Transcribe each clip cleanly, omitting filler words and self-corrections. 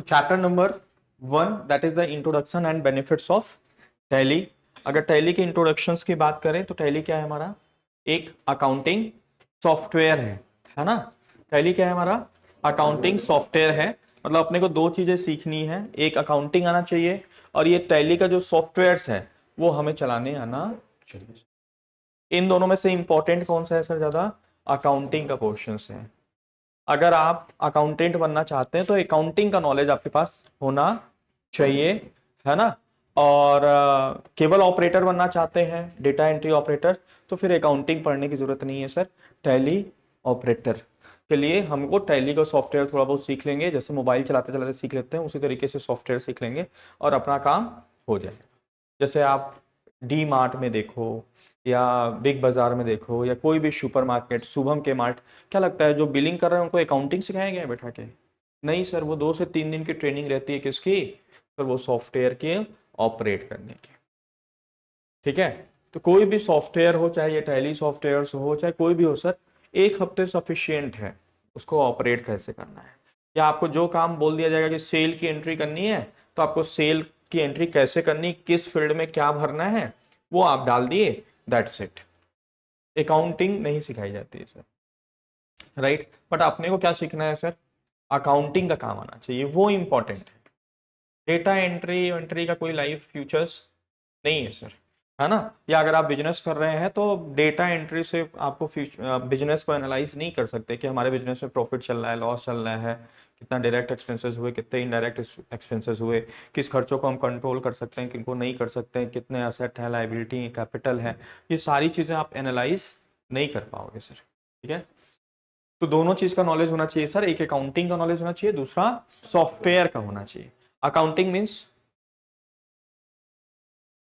Chapter number 1 that is the introduction and benefits of tally. अगर tally के introductions की बात करें तो टैली क्या है हमारा, एक अकाउंटिंग सॉफ्टवेयर है ना। टैली क्या है हमारा, अकाउंटिंग सॉफ्टवेयर है। मतलब अपने को दो चीजें सीखनी है, एक अकाउंटिंग आना चाहिए और ये टैली का जो सॉफ्टवेयर्स है वो हमें चलाने आना चाहिए। इन दोनों में से इंपॉर्टेंट कौन सा है सर ज्यादा, अकाउंटिंग का पोर्शन है। अगर आप अकाउंटेंट बनना चाहते हैं तो अकाउंटिंग का नॉलेज आपके पास होना चाहिए, है ना। और केवल ऑपरेटर बनना चाहते हैं, डेटा एंट्री ऑपरेटर, तो फिर अकाउंटिंग पढ़ने की जरूरत नहीं है सर। टैली ऑपरेटर के लिए हमको टैली का सॉफ्टवेयर थोड़ा बहुत सीख लेंगे, जैसे मोबाइल चलाते चलाते सीख लेते हैं उसी तरीके से सॉफ्टवेयर सीख लेंगे और अपना काम हो जाएगा। जैसे आप डी मार्ट में देखो या बिग बाजार में देखो या कोई भी सुपरमार्केट, शुभम के मार्ट, क्या लगता है जो बिलिंग कर रहे हैं उनको अकाउंटिंग सिखाया गया है बैठा के? नहीं सर, वो 2 से 3 दिन की ट्रेनिंग रहती है किसकी, सर वो सॉफ्टवेयर के ऑपरेट करने की। ठीक है, तो कोई भी सॉफ्टवेयर हो, चाहे ये टैली सॉफ्टवेयर हो चाहे कोई भी हो सर, 1 हफ्ते सफिशियंट है उसको ऑपरेट कैसे करना है। या आपको जो काम बोल दिया जाएगा कि सेल की एंट्री करनी है, तो आपको सेल की एंट्री कैसे करनी, किस फील्ड में क्या भरना है, वो आप डाल दिए, दैट्स इट। अकाउंटिंग नहीं सिखाई जाती है सर, राइट। बट अपने को क्या सीखना है सर, अकाउंटिंग का काम आना चाहिए, वो इंपॉर्टेंट है। डेटा एंट्री एंट्री का कोई लाइफ फ्यूचर्स नहीं है सर, है ना। या अगर आप बिजनेस कर रहे हैं तो डेटा एंट्री से आपको बिजनेस को एनालाइज नहीं कर सकते कि हमारे बिजनेस में प्रॉफिट चल रहा है, लॉस चल रहा है, कितना डायरेक्ट एक्सपेंसेस हुए, कितने इनडायरेक्ट एक्सपेंसेस हुए, किस खर्चों को हम कंट्रोल कर सकते हैं, किनको नहीं कर सकते हैं, कितने एसेट है, लाइबिलिटी कैपिटल है, ये सारी चीजें आप एनालाइज नहीं कर पाओगे सर। ठीक है, तो दोनों चीज का नॉलेज होना चाहिए सर, एक अकाउंटिंग का नॉलेज होना चाहिए, दूसरा सॉफ्टवेयर का होना चाहिए। अकाउंटिंग मीन्स,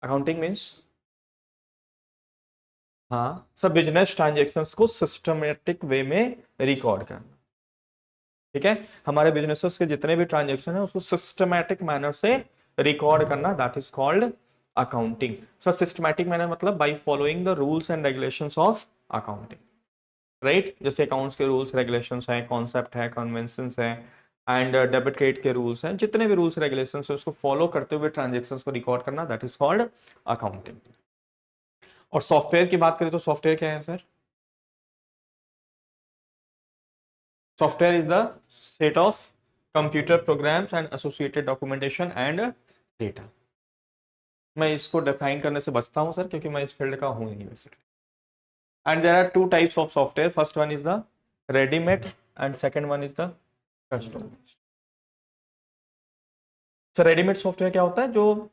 अकाउंटिंग मीन्स, हाँ सब बिजनेस ट्रांजेक्शन्स को सिस्टमेटिक वे में रिकॉर्ड करना। ठीक है, हमारे बिजनेसेस के जितने भी ट्रांजेक्शन है उसको सिस्टमेटिक मैनर से रिकॉर्ड करना, that is called accounting. Sir systematic manner मतलब by following the rules and regulations of accounting, right. जैसे अकाउंट्स के रूल्स रेगुलेशंस हैं, कॉन्सेप्ट है, कन्वेंशंस हैं, एंड डेबिट क्रेडिट के रूल्स हैं, जितने भी रूल्स रेगुलेशंस है उसको फॉलो करते हुए ट्रांजेक्शन्स को रिकॉर्ड करना, दैट इज कॉल्ड अकाउंटिंग। और सॉफ्टवेयर की बात करें तो सॉफ्टवेयर क्या है sir, software is the set of computer programs and associated documentation and data. मैं इसको डिफाइन करने से बचता हूं सर क्योंकि मैं इस फील्ड का हूं नहीं basically. And there are 2 types of software, first one is the readymade and second one is the custom. Sir readymade software क्या होता है, जो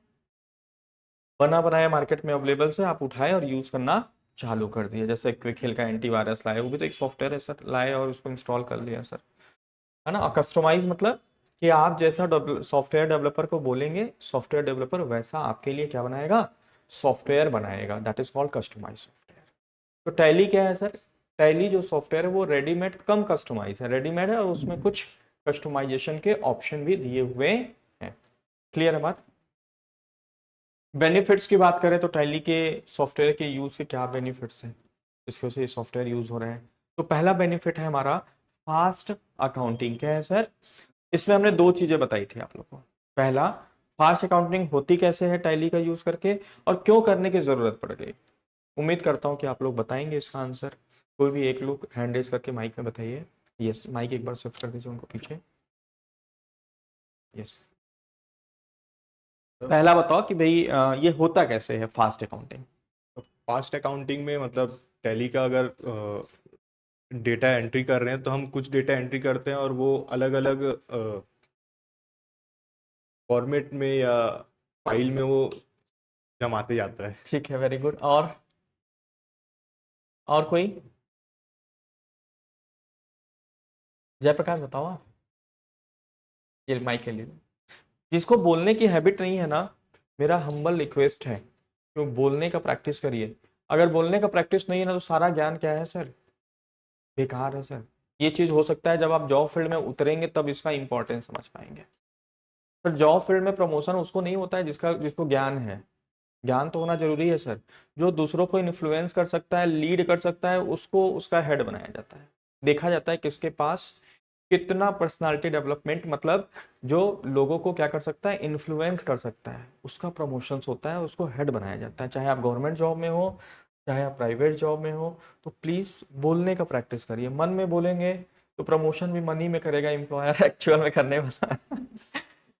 बना बनाया मार्केट में अवेलेबल से आप उठाए और यूज करना चालू कर दिया। जैसे क्विक हिल का एंटीवायरस लाए, वो भी तो एक सॉफ्टवेयर है सर, लाए और उसको इंस्टॉल कर लिया सर, है ना। कस्टमाइज मतलब कि आप जैसा सॉफ्टवेयर डेवलपर को बोलेंगे, सॉफ्टवेयर डेवलपर वैसा आपके लिए क्या बनाएगा, सॉफ्टवेयर बनाएगा, that is called customise software. तो टैली क्या है सर, टैली जो सॉफ्टवेयर है वो रेडीमेड कम कस्टमाइज है, रेडीमेड है और उसमें कुछ कस्टमाइजेशन के ऑप्शन भी दिए हुए हैं। क्लियर है बात। बेनिफिट्स की बात करें तो टैली के सॉफ्टवेयर के यूज के क्या बेनिफिट्स हैं, इसके वजह से सॉफ्टवेयर यूज हो रहा है। तो पहला बेनिफिट है हमारा फास्ट अकाउंटिंग। क्या है सर, इसमें हमने 2 चीजें बताई थी आप लोग को। पहला, फास्ट अकाउंटिंग होती कैसे है टैली का यूज करके और क्यों करने की जरूरत पड़ गई। उम्मीद करता हूं कि आप लोग बताएंगे इसका आंसर। कोई भी एक लोग हैंड रेज करके माइक में बताइए। यस, माइक एक बार शिफ्ट कर दीजिए उनको पीछे। यस, पहला बताओ कि भाई ये होता कैसे है फास्ट अकाउंटिंग। फास्ट अकाउंटिंग में मतलब टैली का अगर डेटा एंट्री कर रहे हैं तो हम कुछ डेटा एंट्री करते हैं और वो अलग अलग फॉर्मेट में या फाइल में वो जमाते जाता है। ठीक है, वेरी गुड। और कोई, जयप्रकाश बताओ आप। ये माइक के लिए जिसको बोलने की हैबिट नहीं है ना, मेरा हम्बल रिक्वेस्ट है कि बोलने का प्रैक्टिस करिए। अगर बोलने का प्रैक्टिस नहीं है ना तो सारा ज्ञान क्या है सर, बेकार है सर। ये चीज हो सकता है जब आप जॉब फील्ड में उतरेंगे तब इसका इंपॉर्टेंस समझ पाएंगे। पर जॉब फील्ड में प्रमोशन उसको नहीं होता है जिसको ज्ञान है। ज्ञान तो होना जरूरी है सर। जो दूसरों को इन्फ्लुएंस कर सकता है, लीड कर सकता है, उसको उसका हेड बनाया जाता है। देखा जाता है किसके पास कितना पर्सनालिटी डेवलपमेंट, मतलब जो लोगों को क्या कर सकता है, इन्फ्लुएंस कर सकता है, उसका प्रमोशंस होता है, उसको हेड बनाया जाता है। चाहे आप गवर्नमेंट जॉब में हो, चाहे आप प्राइवेट जॉब में हो, तो प्लीज बोलने का प्रैक्टिस करिए। मन में बोलेंगे तो प्रमोशन भी मन ही में करेगा एम्प्लॉयर, एक्चुअल में करने वाला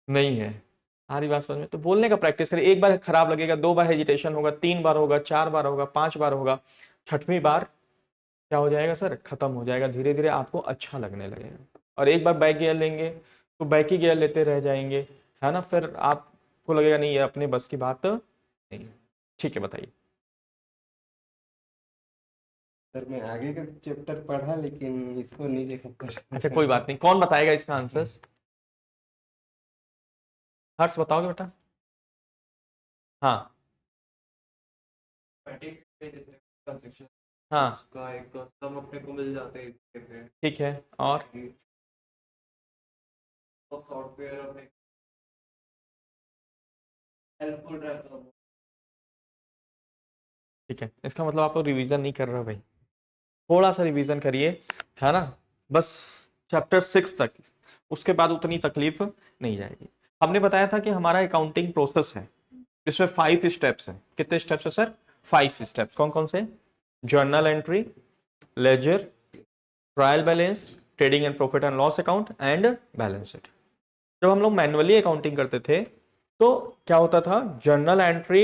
नहीं है। हमारी बात समझ में, तो बोलने का प्रैक्टिस करिए। एक बार खराब लगेगा, 2 बार हेजिटेशन होगा, 3 बार होगा, 4 बार होगा, 5 बार होगा, 6वीं बार क्या हो जाएगा सर, खत्म हो जाएगा। धीरे धीरे आपको अच्छा लगने लगेगा। और एक बार बैक गियर लेंगे तो बैक ही गियर लेते रह जाएंगे, है ना। फिर आपको लगेगा नहीं, ये अपने बस की बात नहीं है। ठीक है, बताइए। सर मैं आगे का चैप्टर पढ़ा लेकिन इसको नहीं देखा सर। अच्छा कोई बात नहीं, कौन बताएगा इसका आंसर? हर्ष बताओगे बेटा? हाँ ट्रांजेक्शन हाँ उसका एक सम अपने को मिल जाते हैं इसके पे ठीक है। और और सॉफ्टवेयर अपने हेल्पफुल रहता है। ठीक है, इसका मतलब आप रिवीजन नहीं कर रहे हो भाई, थोड़ा सा रिवीजन करिए, है ना। बस चैप्टर 6 तक, उसके बाद उतनी तकलीफ नहीं जाएगी। हमने बताया था कि हमारा अकाउंटिंग प्रोसेस है, इसमें 5 स्टेप्स हैं। कितने स्टेप्स है सर? 5 स्टेप्स। कौन कौन से? Journal entry, ledger, trial balance, trading and profit and loss account and balance sheet. जब हम लोग मैनुअली अकाउंटिंग करते थे तो क्या होता था, जर्नल एंट्री,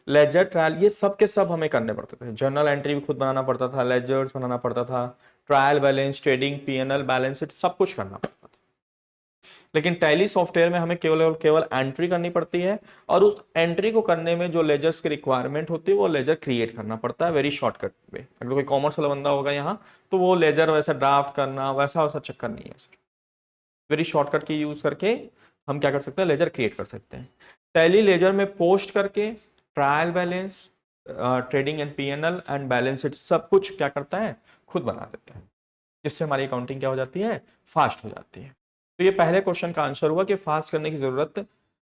लेजर, ट्रायल, ये सब के सब हमें करने पड़ते थे। जर्नल एंट्री भी खुद बनाना पड़ता था, लेजर्स बनाना पड़ता था, trial balance, trading, PNL, balance sheet, सब कुछ करना पड़ता था। लेकिन टैली सॉफ्टवेयर में हमें केवल केवल एंट्री करनी पड़ती है, और उस एंट्री को करने में जो लेजर्स की रिक्वायरमेंट होती है वो लेजर क्रिएट करना पड़ता है वेरी शॉर्टकट में। अगर कोई कॉमर्स वाला बंदा होगा यहाँ, तो वो लेजर वैसा ड्राफ्ट करना वैसा वैसा चक्कर नहीं है सर। वेरी शॉर्टकट की यूज करके हम क्या कर सकते हैं, लेजर क्रिएट कर सकते हैं। टैली लेजर में पोस्ट करके trial balance, trading and PNL and balance sheet सब कुछ क्या करता है, खुद बना देता है, जिससे हमारी अकाउंटिंग क्या हो जाती है, फास्ट हो जाती है। तो ये पहले क्वेश्चन का आंसर हुआ कि फास्ट करने की जरूरत,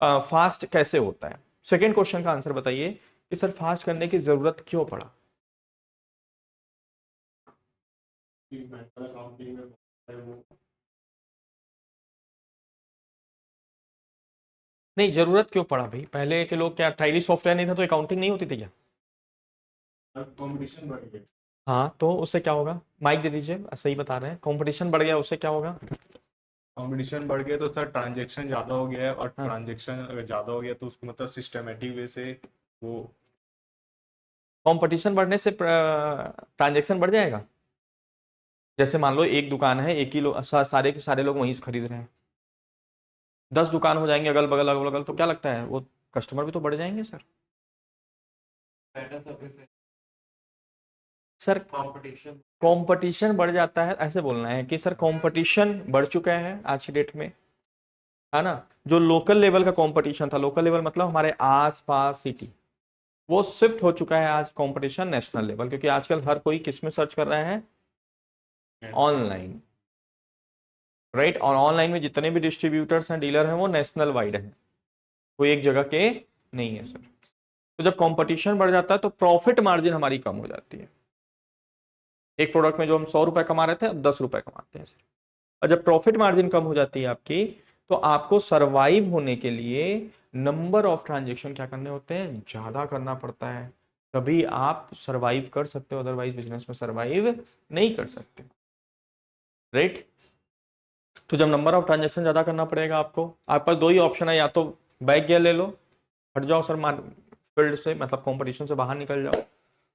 फास्ट कैसे होता है। सेकेंड क्वेश्चन का आंसर बताइए कि सर फास्ट करने की जरूरत क्यों पड़ा? अकाउंटिंग में वो नहीं, जरूरत क्यों पड़ा भाई? पहले के लोग क्या टैली सॉफ्टवेयर नहीं था तो अकाउंटिंग नहीं होती थी क्या? कंपटीशन बढ़ गया। हाँ, तो उससे क्या होगा? माइक दे दीजिए, सही बता रहे हैं, कंपटीशन बढ़ गया, उससे क्या होगा? कंपटीशन बढ़ गया तो सर ट्रांजैक्शन ज़्यादा हो गया है, और हाँ। ट्रांजैक्शन अगर ज़्यादा हो गया तो उसको मतलब सिस्टमेटिक वे से वो कंपटीशन बढ़ने से ट्रांजेक्शन बढ़ जाएगा। जैसे मान लो एक दुकान है, एक ही लोग सारे के सारे लोग वहीं से खरीद रहे हैं, 10 दुकान हो जाएंगे अगल बगल, तो क्या लगता है वो कस्टमर भी तो बढ़ जाएंगे sir. Better service sir competition competition बढ़ जाता है, ऐसे बोलना है कि सर कंपटीशन बढ़ चुका है आज की डेट में, है ना। जो लोकल लेवल का कंपटीशन था, लोकल लेवल मतलब हमारे आस पास सिटी, वो शिफ्ट हो चुका है आज कंपटीशन नेशनल लेवल, क्योंकि आजकल हर कोई किस में सर्च कर रहा है, ऑनलाइन, राइट। और ऑनलाइन में जितने भी डिस्ट्रीब्यूटर्स हैं, डीलर हैं, वो नेशनल वाइड हैं, कोई एक जगह के नहीं है सर। तो जब कंपटीशन बढ़ जाता है तो प्रॉफिट मार्जिन हमारी कम हो जाती है। एक प्रोडक्ट में जो हम 100 रुपए कमा रहे थे, अब 10 रुपए कमाते हैं सर। और जब प्रॉफिट मार्जिन कम हो जाती है आपकी, तो आपको सरवाइव होने के लिए नंबर ऑफ ट्रांजेक्शन क्या करने होते हैं, ज्यादा करना पड़ता है, तभी आप सरवाइव कर सकते हो, अदरवाइज बिजनेस में सरवाइव नहीं कर सकते, राइट। तो जब नंबर ऑफ ट्रांजेक्शन ज्यादा करना पड़ेगा आपको, आप पास 2 ही ऑप्शन है, या तो बैक गियर ले लो, हट जाओ सर फील्ड से, मतलब कंपटीशन से बाहर निकल जाओ,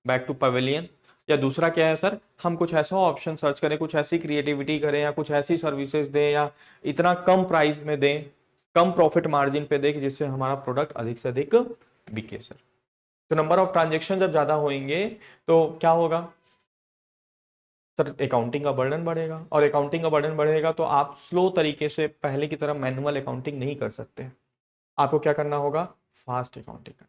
बैक टू पवेलियन। या दूसरा क्या है सर, हम कुछ ऐसा ऑप्शन सर्च करें, कुछ ऐसी क्रिएटिविटी करें, या कुछ ऐसी सर्विसेज दें, या इतना कम प्राइस में दें, कम प्रॉफिट मार्जिन पे दें कि जिससे हमारा प्रोडक्ट अधिक से अधिक बिके सर। तो नंबर ऑफ ट्रांजेक्शन जब ज्यादा होंगे तो क्या होगा सर, अकाउंटिंग का बर्डन बढ़ेगा, और अकाउंटिंग का बर्डन बढ़ेगा तो आप स्लो तरीके से पहले की तरह मैनुअल अकाउंटिंग नहीं कर सकते, आपको क्या करना होगा, फास्ट अकाउंटिंग करना।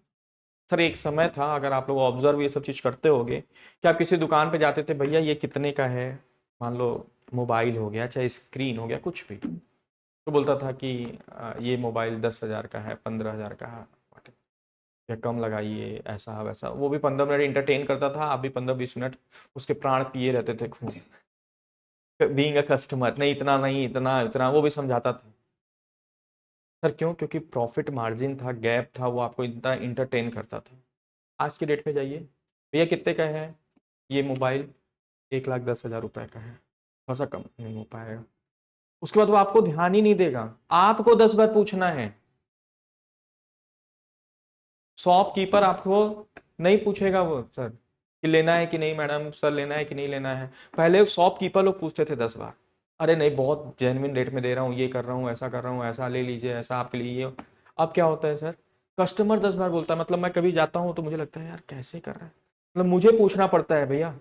सर एक समय था, अगर आप लोग ऑब्जर्व ये सब चीज करते होगे, कि आप किसी दुकान पे जाते थे, भैया ये कितने का है, मान लो मोबाइल हो गया, चाहे स्क्रीन हो गया, कुछ भी, तो बोलता था कि ये मोबाइल 10,000 का है, 15,000 का है, या कम लगाइए, ऐसा वैसा। वो भी 15 मिनट इंटरटेन करता था, आप भी 15-20 मिनट उसके प्राण पिए रहते थे खून। बीइंग अ कस्टमर, नहीं इतना नहीं, इतना इतना, वो भी समझाता था सर। क्यों? क्योंकि प्रॉफिट मार्जिन था, गैप था, वो आपको इतना इंटरटेन करता था। आज की डेट में जाइए, भैया कितने का है ये मोबाइल? 1,10,000 रुपए का है, थोड़ा सा कम नहीं हो पाएगा। उसके बाद वो आपको ध्यान ही नहीं देगा, आपको 10 बार पूछना है। शॉपकीपर आपको नहीं पूछेगा वो, सर कि लेना है कि नहीं मैडम, सर लेना है कि नहीं लेना है। पहले शॉपकीपर लोग पूछते थे 10 बार, अरे नहीं बहुत जेन्युइन रेट में दे रहा हूँ, ये कर रहा हूँ, ऐसा कर रहा हूँ, ऐसा ले लीजिए, ऐसा आपके लिए ये। अब क्या होता है सर, कस्टमर 10 बार बोलता है। मतलब मैं कभी जाता हूँ तो मुझे लगता है यार कैसे कर रहा है, मतलब मुझे पूछना पड़ता है भैया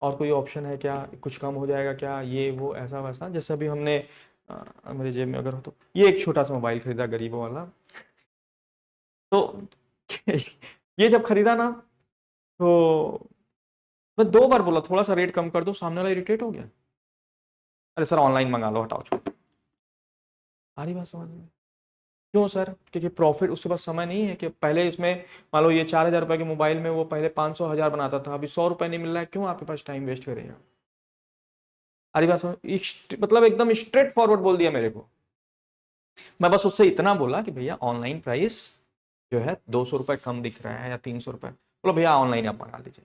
और कोई ऑप्शन है क्या, कुछ कम हो जाएगा क्या, ये वो ऐसा वैसा। जैसे अभी हमने मेरे जेब में अगर हो तो ये एक छोटा सा मोबाइल खरीदा गरीबों वाला, तो ये जब खरीदा ना, तो मैं 2 बार बोला थोड़ा सा रेट कम कर दो, सामने वाला इरिटेट हो गया, अरे सर ऑनलाइन मंगा लो, हटाओ छोड़ो। आ रही बात समझ में? क्यों सर? क्योंकि प्रॉफिट उसके पास समय नहीं है कि पहले इसमें मान लो ये 4,000 रुपए के मोबाइल में वो पहले 500 1000 बनाता था, अभी 100 रुपए नहीं मिल रहा है, क्यों आपके पास टाइम वेस्ट करेगा? अरे बात समझ, मतलब एकदम स्ट्रेट फॉरवर्ड बोल दिया मेरे को। मैं बस उससे इतना बोला कि भैया ऑनलाइन प्राइस जो है 200 रुपए कम दिख रहा है या 300 रुपए, बोलो भैया ऑनलाइन आप मंगा लीजिए।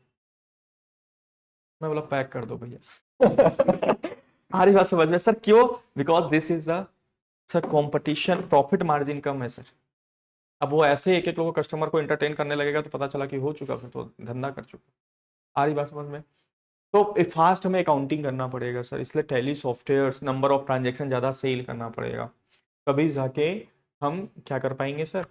मैं बोला पैक कर दो भैया। आ रही बात समझ में सर? क्यों? Because this is the sir competition, profit margin कम है सर। अब वो ऐसे एक एक लोगों कस्टमर को एंटरटेन करने लगेगा तो पता चला कि हो चुका, फिर तो धंधा कर चुका। आ रही बात समझ में? तो फास्ट हमें अकाउंटिंग करना पड़ेगा सर, इसलिए tally software, number of transaction ज़्यादा सेल करना पड़ेगा, तभी जाके हम क्या कर पाएंगे सर।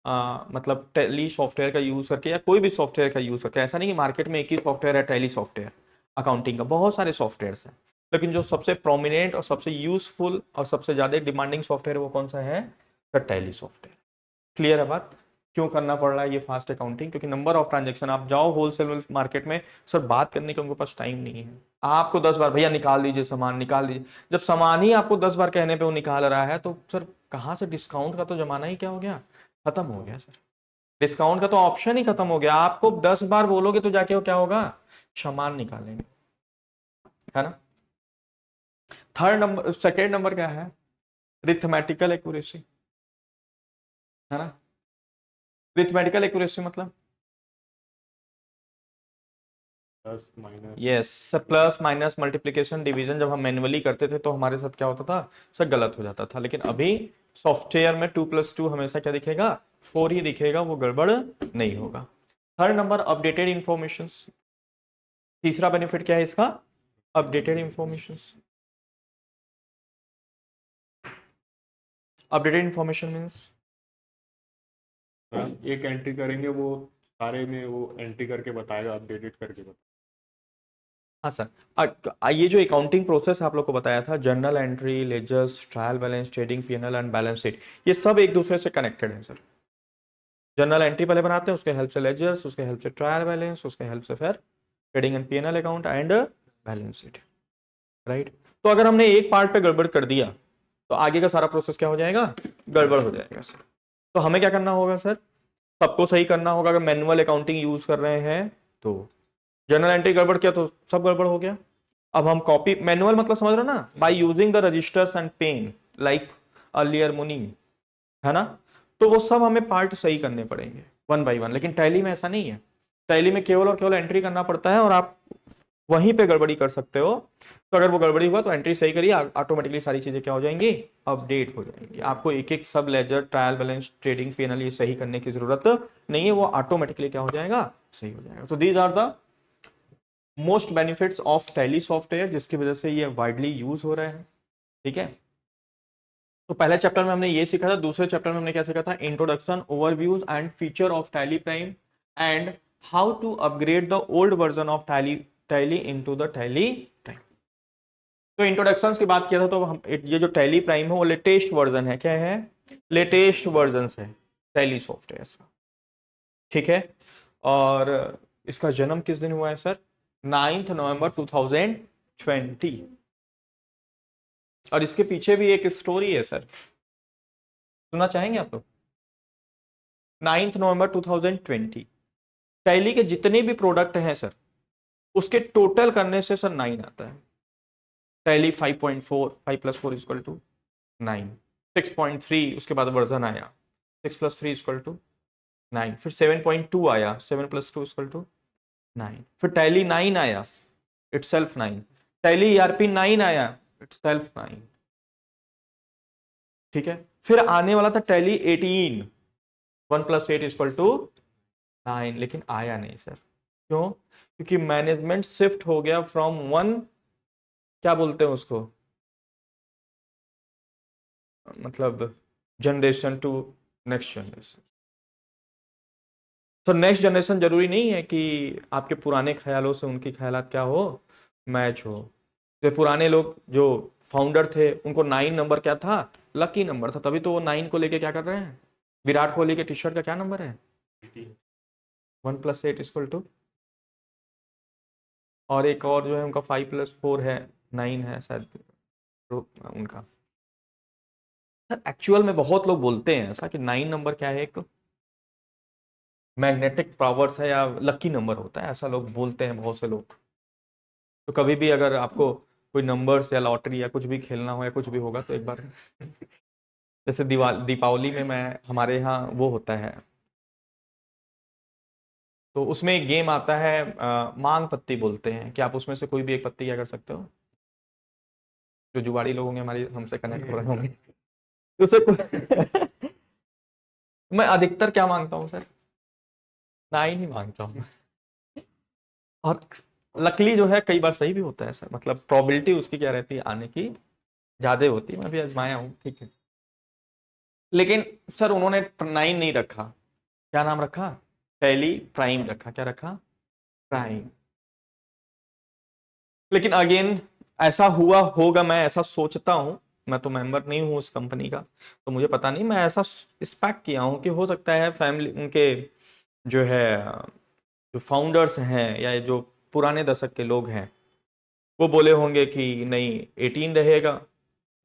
मतलब टैली सॉफ्टवेयर का यूज़ करके या कोई भी सॉफ्टवेयर का यूज़ करके, ऐसा नहीं कि मार्केट में एक ही सॉफ्टवेयर है टैली सॉफ्टवेयर, अकाउंटिंग का बहुत सारे सॉफ्टवेयर्स हैं, लेकिन जो सबसे प्रोमिनेंट और सबसे यूजफुल और सबसे ज़्यादा डिमांडिंग सॉफ्टवेयर वो कौन सा है सर? Tally software. क्लियर है बात? क्यों करना पड़ रहा है ये फास्ट अकाउंटिंग? क्योंकि नंबर ऑफ ट्रांजेक्शन, आप जाओ होलसेल मार्केट में सर, बात करने का उनके पास टाइम नहीं है। आपको 10 बार भैया निकाल दीजिए सामान, निकाल दीजिए, जब सामान ही आपको 10 बार कहने पे वो निकाल रहा है तो सर कहाँ से डिस्काउंट का तो जमाना ही क्या हो गया, खत्म हो गया सर। डिस्काउंट का तो ऑप्शन ही खत्म हो गया, आपको 10 बार बोलोगे तो जाके वो क्या होगा, सामान निकालेंगे, है ना। थर्ड नंबर, सेकेंड नंबर क्या है? रिथमेटिकल एक्यूरेसी, है ना। रिथमेटिकल एक्यूरेसी मतलब plus minus. Yes, plus minus multiplication division जब हम मैन्युअली करते थे तो हमारे साथ क्या होता था सर, गलत हो जाता था। लेकिन अभी सॉफ्टवेयर में 2+2 हमेशा क्या दिखेगा, 4 ही दिखेगा, वो गड़बड़ नहीं होगा। Third number updated information. तीसरा बेनिफिट क्या है इसका? Updated information. Updated information means एक एंट्री करेंगे वो सारे में वो एंट्री करके बताएगा, अपडेटेड करके बताएगा। हाँ सर। ये जो अकाउंटिंग प्रोसेस आप लोग को बताया था, journal entry, ledgers, trial balance, trading PNL and balance sheet, ये सब एक दूसरे से कनेक्टेड है सर। जर्नल एंट्री पहले बनाते हैं, उसके हेल्प से लेजर्स, उसके हेल्प से ट्रायल बैलेंस, उसके हेल्प से फिर trading and PNL account and balance sheet, right. तो अगर हमने एक पार्ट पे गड़बड़ कर दिया तो आगे का सारा प्रोसेस क्या हो जाएगा, गड़बड़ हो जाएगा सर। तो हमें क्या करना होगा सर, सबको सही करना होगा। अगर मैनुअल अकाउंटिंग यूज कर रहे हैं तो जर्नल एंट्री गड़बड़ किया तो सब गड़बड़ हो गया। अब हम कॉपी, मैनुअल मतलब समझ रहे हो ना, by using the registers and pen like earlier मुनी, है ना। तो वो सब हमें पार्ट सही करने पड़ेंगे वन बाय वन। लेकिन टैली में ऐसा नहीं है, टैली में केवल और केवल एंट्री करना पड़ता है और आप वहीं पे गड़बड़ी कर सकते हो। तो अगर वो गड़बड़ी हुआ तो एंट्री सही करिए, ऑटोमेटिकली सारी चीजें क्या हो जाएंगी, अपडेट हो जाएंगी। आपको एक एक सब ledger, trial balance, trading PNL ये सही करने की जरूरत नहीं है, वो ऑटोमेटिकली क्या हो जाएगा, सही हो जाएगा। तो these are the most benefits of Tally software, जिसकी वजह से ये वाइडली यूज हो रहा है, ठीक है। तो पहले चैप्टर में हमने ये सीखा था, दूसरे चैप्टर में हमने क्या सीखा था, introduction, overviews and feature of Tally Prime and how to upgrade the old version of Tally into the Tally Prime. तो इंट्रोडक्शंस की बात किया था, तो हम ये जो टैली प्राइम है वो लेटेस्ट वर्जन है, क्या है, लेटेस्ट वर्जन है टैली सॉफ्टवेयर का, ठीक है। और इसका जन्म किस दिन हुआ है सर, 9 नवंबर 2020। और इसके पीछे भी एक स्टोरी है सर, सुनना चाहेंगे आप लोग? 9 नवंबर 2020 टैली के जितने भी प्रोडक्ट हैं सर, उसके टोटल करने से सर 9 आता है। टैली 5.4, 5 प्लस 4 इक्वल टू 9, 6.3 उसके बाद वर्जन आया, 6 प्लस 3 इक्वल टू 9, फिर 7.2 आया, 7 प्लस 2 इक्वल टू 9, फिर टैली 9 आया, इट सेल्फ 9, टैली ERP 9 आया, इट सेल्फ 9, ठीक है। फिर आने वाला था टैली 18, 1 प्लस 8 इक्वल टू 9, लेकिन आया नहीं सर। क्यों? क्योंकि मैनेजमेंट शिफ्ट हो गया फ्रॉम वन, क्या बोलते हैं उसको, मतलब जनरेशन टू नेक्स्ट जनरेशन। तो नेक्स्ट जनरेशन जरूरी नहीं है कि आपके पुराने ख्यालों से उनकी ख्यालात क्या हो, मैच हो। तो पुराने लोग जो फाउंडर थे उनको 9 नंबर क्या था, लकी नंबर था, तभी तो वो 9 को लेके क्या कर रहे हैं। विराट कोहली के टी शर्ट का क्या नंबर है, 1 प्लस 8 इक्वल टू, और एक और जो है उनका 5 प्लस 4 है 9 है शायद उनका। एक्चुअल में बहुत लोग बोलते हैं ऐसा कि 9 नंबर क्या है, एक मैग्नेटिक पावर्स है या लकी नंबर होता है, ऐसा लोग बोलते हैं बहुत से लोग। तो कभी भी अगर आपको कोई नंबर्स या लॉटरी या कुछ भी खेलना हो या कुछ भी होगा तो एक बार जैसे दीपावली में मैं हमारे यहाँ वो होता है, तो उसमें एक गेम आता है मांग पत्ती बोलते हैं, कि आप उसमें से कोई भी एक पत्ती क्या कर सकते हो, जो जुगाड़ी लोग होंगे हमारी हमसे कनेक्ट हो रहे होंगे तो उसे मैं अधिकतर क्या मांगता हूँ सर, 9 ही मांगता हूँ। और लकली जो है कई बार सही भी होता है सर, मतलब प्रोबेबिलिटी उसकी क्या रहती है आने की ज्यादा होती है, मैं भी आजमाया हूँ, ठीक है। लेकिन सर उन्होंने 9 नहीं रखा, क्या नाम रखा, टैली प्राइम रखा, क्या रखा, प्राइम। लेकिन अगेन ऐसा हुआ होगा, मैं ऐसा सोचता हूं, मैं तो मेंबर नहीं हूं उस कंपनी का तो मुझे पता नहीं, मैं ऐसा एक्सपेक्ट किया हूं कि हो सकता है फैमिली उनके जो है जो फाउंडर्स हैं या जो पुराने दशक के लोग हैं वो बोले होंगे कि नहीं 18 रहेगा,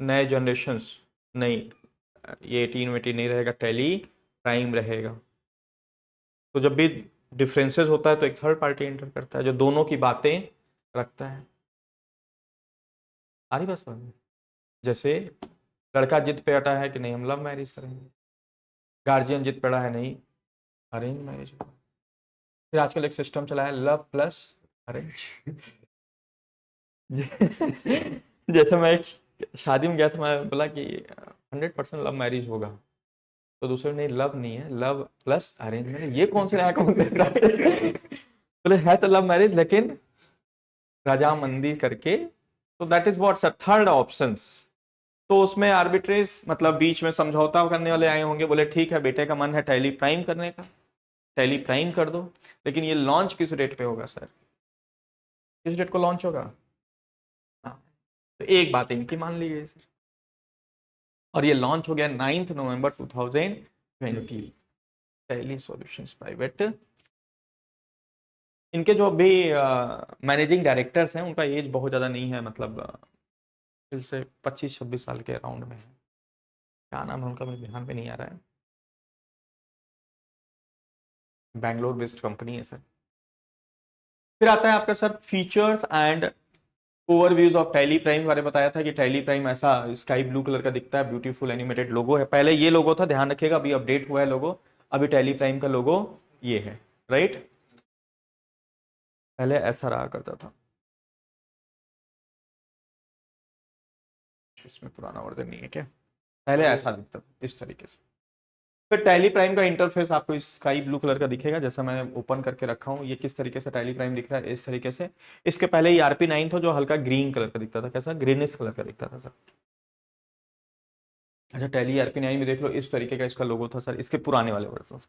नए जनरेशन्स नहीं, ये 18 वेटीन नहीं रहेगा, टैली प्राइम रहेगा। तो जब भी डिफरेंसेस होता है तो एक थर्ड पार्टी एंटर करता है जो दोनों की बातें रखता है। आ रही बस बात? जैसे लड़का जिद पे अटा है कि नहीं हम लव मैरिज करेंगे, गार्जियन जिद पे अड़ा है नहीं अरेंज मैरिज। फिर आजकल एक सिस्टम चला है लव प्लस अरेंज। जैसे मैं एक शादी में गया था, मैं बोला कि 100% लव मैरिज होगा, तो दूसरे ने लव नहीं है, लव प्लस अरेंज। मैंने ये कौन से नया कॉन्सेप्ट है? बोले है तो लव मैरिज लेकिन रजामंदी करके, तो that is what's a third options. तो उसमें आर्बिट्रेज मतलब बीच में समझौता करने वाले आए होंगे, बोले ठीक है बेटे का मन है टैली प्राइम करने का, टैली प्राइम कर दो, लेकिन ये लॉन्च किस डेट पे होगा सर, किस डेट को लॉन्च होगा। हाँ, तो एक बात इनकी मान ली गई सर, और ये लॉन्च हो गया 9 नवंबर 2020, टैली सॉल्यूशंस प्राइवेट। इनके जो अभी मैनेजिंग डायरेक्टर्स हैं उनका एज बहुत ज़्यादा नहीं है, मतलब इससे 25-26 साल के अराउंड में है। क्या नाम है उनका मेरे ध्यान में नहीं आ रहा है, बैंगलोर बेस्ड कंपनी है सर। फिर आता है आपका sir features and overviews of Tally prime. बारे में बताया था कि टैली प्राइम ऐसा स्काई ब्लू कलर का दिखता है, ब्यूटीफुल एनिमेटेड लोगो है। पहले ये लोगो था, ध्यान रखिएगा, अभी अपडेट हुआ है लोगो, अभी टैली प्राइम का लोगो ये है, राइट। पहले ऐसा रहा करता था, इसमें पुराना वर्जन नहीं है क्या, पहले ऐसा दिखता था इस तरीके से। फिर टैली प्राइम का इंटरफेस आपको इस स्काई ब्लू कलर का दिखेगा, जैसा मैं ओपन करके रखा हूँ। ये किस तरीके से टैली प्राइम दिख रहा है, इस तरीके से। इसके पहले ERP 9 था जो हल्का ग्रीन कलर का दिखता था, कैसा, ग्रीनिश कलर का दिखता था सर। अच्छा, टैली ERP 9 में देख लो इस तरीके का इसका लोगो था सर, इसके पुराने वाले वर्जन।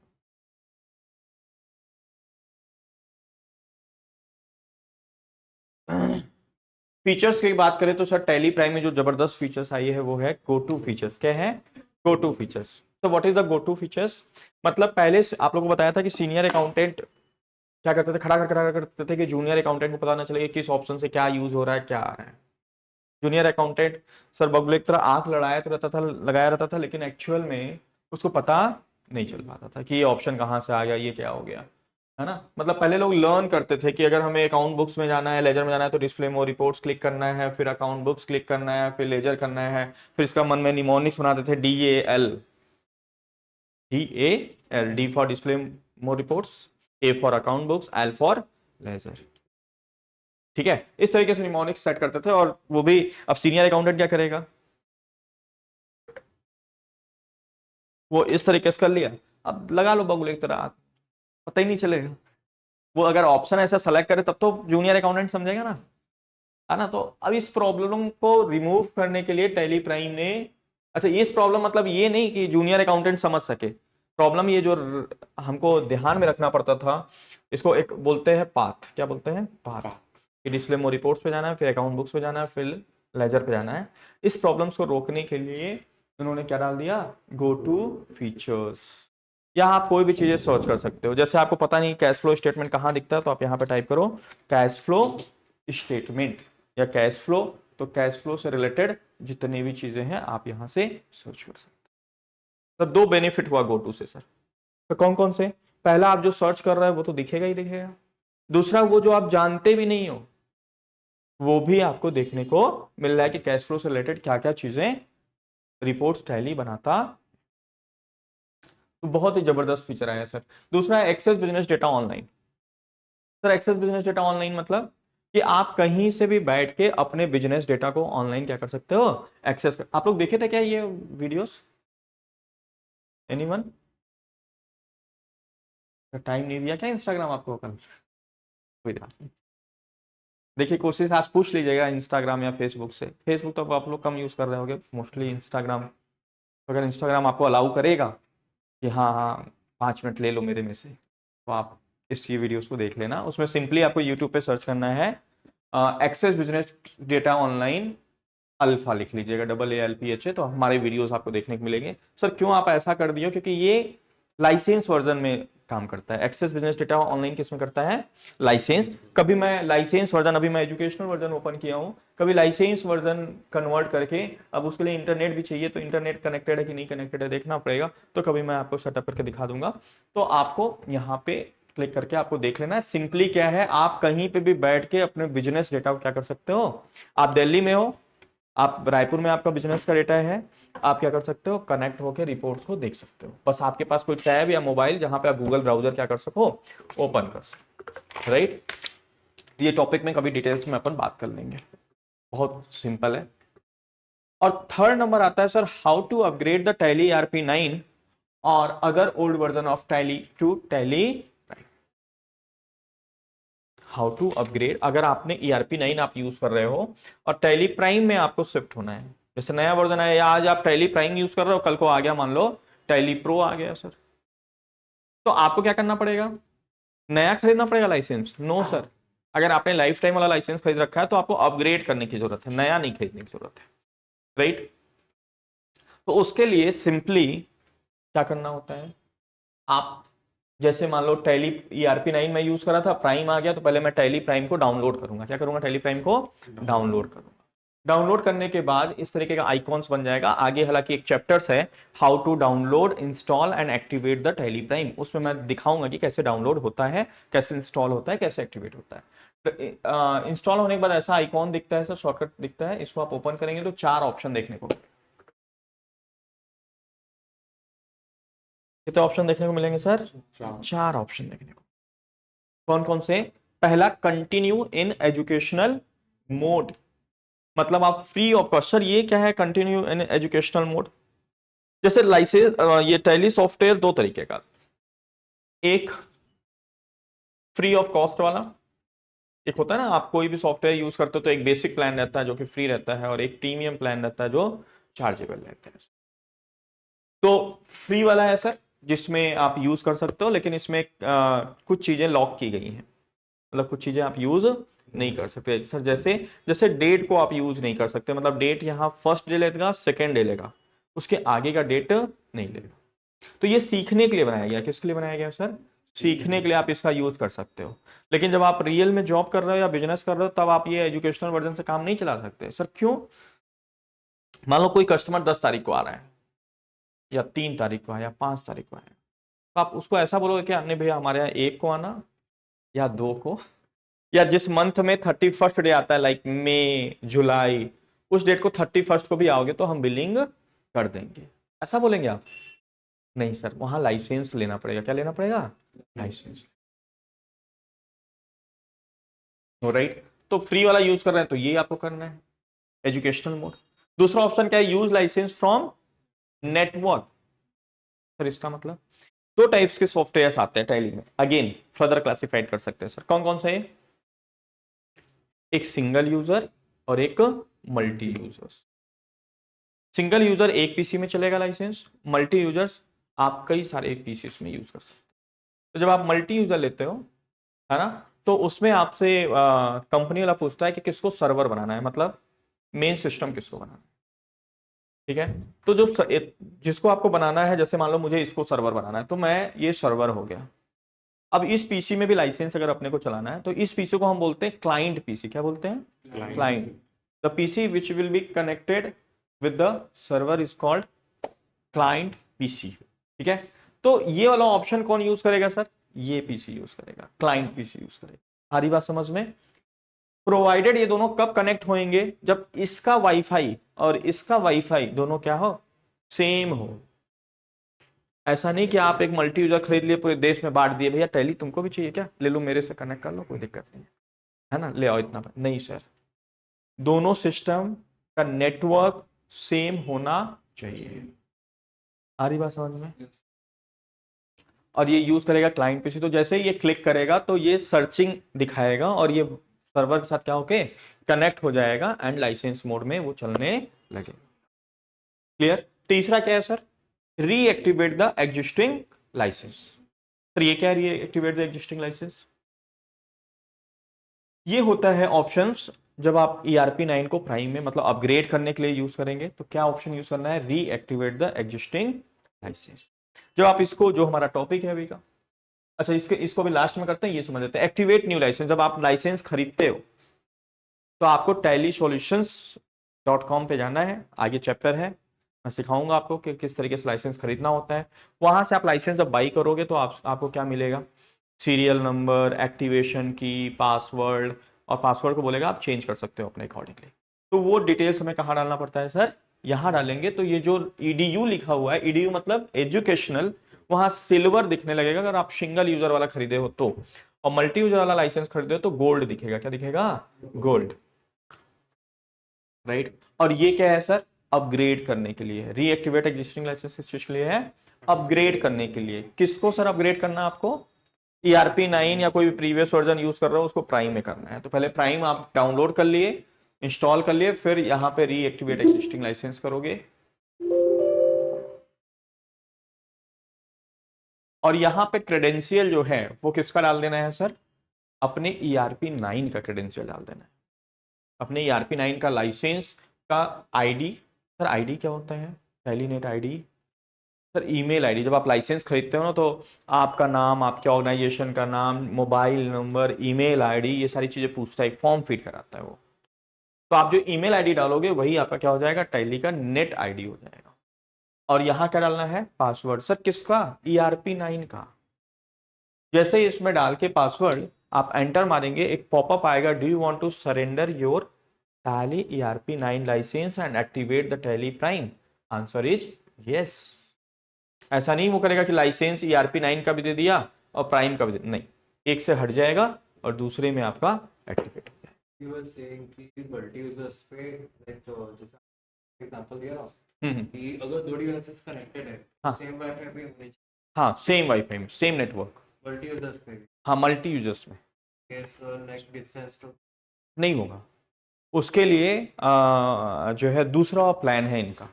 फीचर्स की बात करें तो सर टैली प्राइम में जो जबरदस्त फीचर्स आई है वो है गो टू फीचर्स। क्या है, गो टू फीचर्स। तो what is the go to features, मतलब पहले आप लोगों को बताया था कि सीनियर अकाउंटेंट क्या करते थे, खड़ा करते थे कि जूनियर अकाउंटेंट को पता ना चले किस ऑप्शन से क्या यूज हो रहा है, क्या आ रहा है। जूनियर अकाउंटेंट सर बगुले की तरह आंख लड़ाया तो रहता था, लगाया रहता था, लेकिन एक्चुअल में उसको पता नहीं चल पाता था कि ये ऑप्शन कहाँ से आ गया, ये क्या हो गया, है ना। मतलब पहले लोग लर्न करते थे कि अगर हमें अकाउंट बुक्स में जाना है, लेजर में जाना है, तो डिस्प्ले मोर रिपोर्ट्स क्लिक करना है, फिर अकाउंट बुक्स क्लिक करना है, फिर लेजर करना है, फिर इसका मन में निमोनिक्स बनाते थे, DAL, D for display more reports, A for account books, L for ledger. ठीक है, इस तरीके से निमोनिक्स सेट करते थे। और वो भी अब सीनियर अकाउंटेंट क्या करेगा, वो इस तरीके से कर लिया, अब लगा लो बगुले की तरह, पता ही नहीं चलेगा। वो अगर ऑप्शन ऐसा सेलेक्ट करे तब तो जूनियर अकाउंटेंट समझेगा ना, है ना। तो अब इस प्रॉब्लम को रिमूव करने के लिए टैली प्राइम ने, अच्छा इस प्रॉब्लम मतलब ये नहीं कि जूनियर अकाउंटेंट समझ सके, प्रॉब्लम ये जो हमको ध्यान में रखना पड़ता था, इसको एक बोलते हैं पाथ, क्या बोलते हैं, पाथ। कि डिस्प्ले मोर रिपोर्ट्स पे जाना है, फिर अकाउंट बुक्स पे जाना है, फिर लेजर पे जाना है। इस प्रॉब्लम्स को रोकने के लिए उन्होंने क्या डाल दिया, गो टू फीचर्स। यहाँ आप कोई भी चीजें सर्च कर सकते हो, जैसे आपको पता नहीं कैश फ्लो स्टेटमेंट कहाँ दिखता है, तो आप यहाँ पे टाइप करो कैश फ्लो स्टेटमेंट या कैश फ्लो, तो कैश फ्लो से रिलेटेड जितनी भी चीजें हैं आप यहाँ से सर्च कर सकते हो। तो दो बेनिफिट हुआ गो टू से सर। तो कौन कौन से, पहला आप जो सर्च कर रहे हो वो तो दिखेगा ही दिखेगा, दूसरा वो जो आप जानते भी नहीं हो वो भी आपको देखने को मिल रहा है कि कैश फ्लो से रिलेटेड क्या क्या चीजें रिपोर्ट्स टैली बनाता। तो बहुत ही जबरदस्त फीचर आया सर। दूसरा है access business data online. Sir access business data online मतलब कि आप कहीं से भी बैठ के अपने बिजनेस डेटा को ऑनलाइन क्या कर सकते हो, एक्सेस कर। आप लोग देखे थे क्या ये वीडियोस, एनीवन? टाइम नहीं दिया क्या इंस्टाग्राम आपको कल? कोई बात नहीं, देखिए कोशिश आज पूछ लीजिएगा इंस्टाग्राम या फेसबुक से। फेसबुक तो आप लोग कम यूज कर रहे होगे मोस्टली, इंस्टाग्राम अगर इंस्टाग्राम आपको अलाउ करेगा कि हाँ हाँ 5 मिनट ले लो मेरे में से, तो आप इसकी वीडियोस को देख लेना। उसमें सिंपली आपको यूट्यूब पे सर्च करना है access business data online alpha, लिख लीजिएगा AALPHA, तो हमारे वीडियोस आपको देखने को मिलेंगे। सर क्यों आप ऐसा कर दिए, क्योंकि ये लाइसेंस वर्जन में काम करता है। एक्सेस बिजनेस डेटा ऑनलाइन किस में करता है, लाइसेंस। कभी मैं लाइसेंस वर्जन, अभी मैं एजुकेशनल वर्जन ओपन किया हूं, कभी लाइसेंस वर्जन कन्वर्ट करके, अब उसके लिए इंटरनेट भी चाहिए, तो इंटरनेट कनेक्टेड है कि नहीं कनेक्टेड है देखना पड़ेगा, तो कभी मैं आपको सेटअप करके दिखा दूंगा। तो आपको यहाँ पे क्लिक करके आपको देख लेना है। सिंपली क्या है, आप कहीं पे भी बैठ के अपने बिजनेस डेटा को क्या कर सकते हो, आप दिल्ली में हो, आप रायपुर में आपका बिजनेस का डेटा है, आप क्या कर सकते हो, कनेक्ट होकर रिपोर्ट्स को देख सकते हो। बस आपके पास कोई टैब या मोबाइल जहां पे आप गूगल ब्राउजर क्या कर सको, ओपन कर सको, राइट। ये टॉपिक में कभी डिटेल्स में अपन बात कर लेंगे, बहुत सिंपल है। और थर्ड नंबर आता है sir, how to upgrade the Tally ERP 9 और अगर old version of Tally to Tally. How to upgrade, अगर आपने ERP 9 आप यूज कर रहे हो और टैली प्राइम में आपको शिफ्ट होना है, जैसे नया वर्जन आया, या आज आप टैली प्राइम यूज कर रहे हो, कल को आ गया मान लो टैली प्रो आ गया सर, तो आपको क्या करना पड़ेगा, नया खरीदना पड़ेगा लाइसेंस? नो सर, अगर आपने लाइफ टाइम वाला लाइसेंस खरीद रखा है तो आपको अपग्रेड करने की जरूरत है, नया नहीं खरीदने की जरूरत है, राइट। तो उसके लिए सिंपली क्या करना होता है, आप जैसे मान लो टैली ERP 9 में यूज करा था, प्राइम आ गया, तो पहले मैं टैली प्राइम को डाउनलोड करूंगा। क्या करूंगा, टैली प्राइम को डाउनलोड करूंगा। डाउनलोड करने के बाद इस तरीके का आइकॉन्स बन जाएगा। आगे हालांकि एक चैप्टर्स है, how to download install and activate the Tally Prime, उसमें मैं दिखाऊंगा कि कैसे डाउनलोड होता है, कैसे इंस्टॉल होता है, कैसे एक्टिवेट होता है। तो इंस्टॉल होने के बाद ऐसा आइकॉन दिखता है सर, शॉर्टकट दिखता है, इसको आप ओपन करेंगे तो 4 ऑप्शन देखने को, कितने ऑप्शन देखने को मिलेंगे सर, 4 ऑप्शन देखने को। कौन कौन से, पहला कंटिन्यू इन एजुकेशनल मोड, मतलब आप फ्री ऑफ कॉस्ट। सर ये क्या है कंटिन्यू इन एजुकेशनल मोड, जैसे लाइसेंस, ये टैली सॉफ्टवेयर दो तरीके का, एक फ्री ऑफ कॉस्ट वाला, एक होता है ना आप कोई भी सॉफ्टवेयर यूज करते हो तो एक बेसिक प्लान रहता है जो कि फ्री रहता है, और एक प्रीमियम प्लान रहता है जो चार्जेबल रहता है। तो फ्री वाला है सर जिसमें आप यूज कर सकते हो, लेकिन इसमें कुछ चीजें लॉक की गई हैं, मतलब कुछ चीजें आप यूज नहीं कर सकते सर, जैसे जैसे डेट को आप यूज नहीं कर सकते, मतलब डेट यहाँ फर्स्ट डे लेगा, सेकेंड डे लेगा, उसके आगे का डेट नहीं लेगा। तो ये सीखने के लिए बनाया गया, किसके लिए बनाया गया सर, सीखने के लिए आप इसका यूज कर सकते हो। लेकिन जब आप रियल में जॉब कर रहे हो या बिजनेस कर रहे हो तब आप ये एजुकेशनल वर्जन से काम नहीं चला सकते। सर क्यों, मान लो कोई कस्टमर 10 तारीख को आ रहा है, या 3 तारीख को है, या 5 तारीख को है, तो आप उसको ऐसा बोलोगे कि नहीं भैया हमारे यहाँ 1 को आना या 2 को, या जिस मंथ में 31st डे आता है लाइक मई जुलाई, उस डेट को 31st को भी आओगे तो हम बिलिंग कर देंगे, ऐसा बोलेंगे आप? नहीं सर, वहां लाइसेंस लेना पड़ेगा। क्या लेना पड़ेगा? लाइसेंस। राइट, तो फ्री वाला यूज कर रहे हैं तो ये आपको करना है, एजुकेशनल मोड। दूसरा ऑप्शन क्या है? Use licence from network. Sir इसका मतलब दो टाइप्स के सॉफ्टवेयर आते हैं टैली में, अगेन फर्दर क्लासिफाइड कर सकते हैं सर। कौन कौन से? एक सिंगल यूजर और एक मल्टी यूजर्स। सिंगल यूजर एक पीसी में चलेगा लाइसेंस, मल्टी यूजर्स आप कई सारे पीसी में यूज कर सकते हैं। तो जब आप मल्टी यूजर लेते हो, है ना, तो उसमें आपसे कंपनी वाला पूछता है कि किसको सर्वर बनाना है, मतलब मेन सिस्टम किसको बनाना है। ठीक है, तो जो जिसको आपको बनाना है, जैसे मान लो मुझे इसको सर्वर बनाना है, तो मैं ये सर्वर हो गया। अब इस पीसी में भी लाइसेंस अगर अपने को चलाना है तो इस पीसी को हम बोलते हैं क्लाइंट पीसी। क्या बोलते हैं? Client. The PC which will be connected with the server is called client PC. ठीक है, तो ये वाला ऑप्शन कौन यूज करेगा सर? ये पीसी यूज करेगा, क्लाइंट पीसी यूज करेगा। सारी बात समझ में? प्रोवाइडेड ये दोनों कब कनेक्ट होंगे? जब इसका वाईफाई और इसका वाईफाई दोनों क्या हो? सेम हो। ऐसा नहीं कि आप एक मल्टी यूजर खरीद लिए, पूरे देश में बांट दिए, भैया टैली तुमको भी चाहिए क्या, ले लो मेरे से कनेक्ट कर लो, कोई दिक्कत नहीं है ना, ले आओ इतना। नहीं सर, दोनों सिस्टम का नेटवर्क सेम होना चाहिए। आ रही बात समझ में? और ये यूज करेगा क्लाइंट पीसी, तो जैसे ही ये क्लिक करेगा तो ये सर्चिंग दिखाएगा और ये सर्वर के साथ क्या होके कनेक्ट हो जाएगा एंड लाइसेंस मोड में वो चलने लगे। क्लियर? तीसरा क्या है sir? Reactivate the existing licence. Sir ये क्या है रीएक्टिवेट द एग्जिस्टिंग लाइसेंस? ये होता है ऑप्शंस जब आप ERP9 को प्राइम में मतलब अपग्रेड करने के लिए यूज करेंगे, तो क्या ऑप्शन यूज करना है? Reactivate the existing licence. जब आप इसको, जो हमारा टॉपिक है अभी का, अच्छा इसको भी लास्ट में करते हैं, ये समझ लेते हैं। एक्टिवेट न्यू लाइसेंस, जब आप लाइसेंस खरीदते हो तो आपको tallysolutions.com पे जाना है, आगे चैप्टर है, मैं सिखाऊंगा आपको कि किस तरीके से लाइसेंस खरीदना होता है। वहां से आप लाइसेंस जब बाई करोगे तो आपको क्या मिलेगा? सीरियल नंबर, एक्टिवेशन की, पासवर्ड, और पासवर्ड को बोलेगा आप चेंज कर सकते हो अपने अकॉर्डिंगली। तो वो डिटेल्स हमें कहाँ डालना पड़ता है सर? यहाँ डालेंगे। तो ये जो EDU लिखा हुआ है, EDU मतलब एजुकेशनल, वहां सिल्वर दिखने लगेगा अगर आप सिंगल यूजर वाला खरीदे हो तो, और मल्टी यूजर वाला लाइसेंस खरीदे हो तो गोल्ड दिखेगा। क्या दिखेगा? गोल्ड। राइट, और ये क्या है सर? अपग्रेड करने के लिए। रीएक्टिवेट एग्जिस्टिंग लाइसेंस किस चीज के लिए है? अपग्रेड करने के लिए। किसको सर अपग्रेड करना आपको? ERP9 या कोई भी प्रीवियस वर्जन यूज कर रहे हो उसको प्राइम में करना है। तो पहले प्राइम आप डाउनलोड कर लिए, इंस्टॉल कर लिए, फिर यहां पे रीएक्टिवेट एग्जिस्टिंग लाइसेंस करोगे। और यहां पे क्रेडेंशियल जो है वो किसका डाल देना है सर? अपने ERP9 का क्रेडेंशियल डाल देना है, अपने ERP9 का लाइसेंस का आईडी। सर आईडी क्या होता है? टेलीनेट आईडी। Sir email ID. जब आप लाइसेंस खरीदते हो ना तो आपका नाम, आपके ऑर्गेनाइजेशन का नाम, मोबाइल नंबर, ईमेल आईडी, ये सारी चीजें पूछता है, फॉर्म फिट कराता है वो। तो आप जो ईमेल आईडी डालोगे वही आपका क्या हो जाएगा? टैली का नेट आईडी हो जाएगा। और यहां क्या डालना है? पासवर्ड। सर किसका? ERP9 का। जैसे ही इसमें डाल के पासवर्ड आप एंटर मारेंगे, एक पॉपअप आएगा, do you want to surrender your Tally ERP9 license and activate the Tally Prime? Answer is yes. ऐसा नहीं वो करेगा कि लाइसेंस ERP9 का भी दे दिया और प्राइम का भी दे, नहीं, एक से हट जाएगा और दूसरे में आपका एक्टिवेट हो जाएगा। You were saying कि मल्टी यूजर्स पे लाइक जैसे एग्जांपल दिया कि अगर दो डिवाइसेस कनेक्टेड है हाँ। सेम वाईफाई पे होने चाहिए हाँ, सेम वाईफाई में, सेम नेटवर्क। मल्टी यूजर्स पे भी हाँ, मल्टी यूजर्स में केस नेक्स्ट डिस्टेंस टू नहीं होगा। उसके लिए जो है दूसरा प्लान है इनका।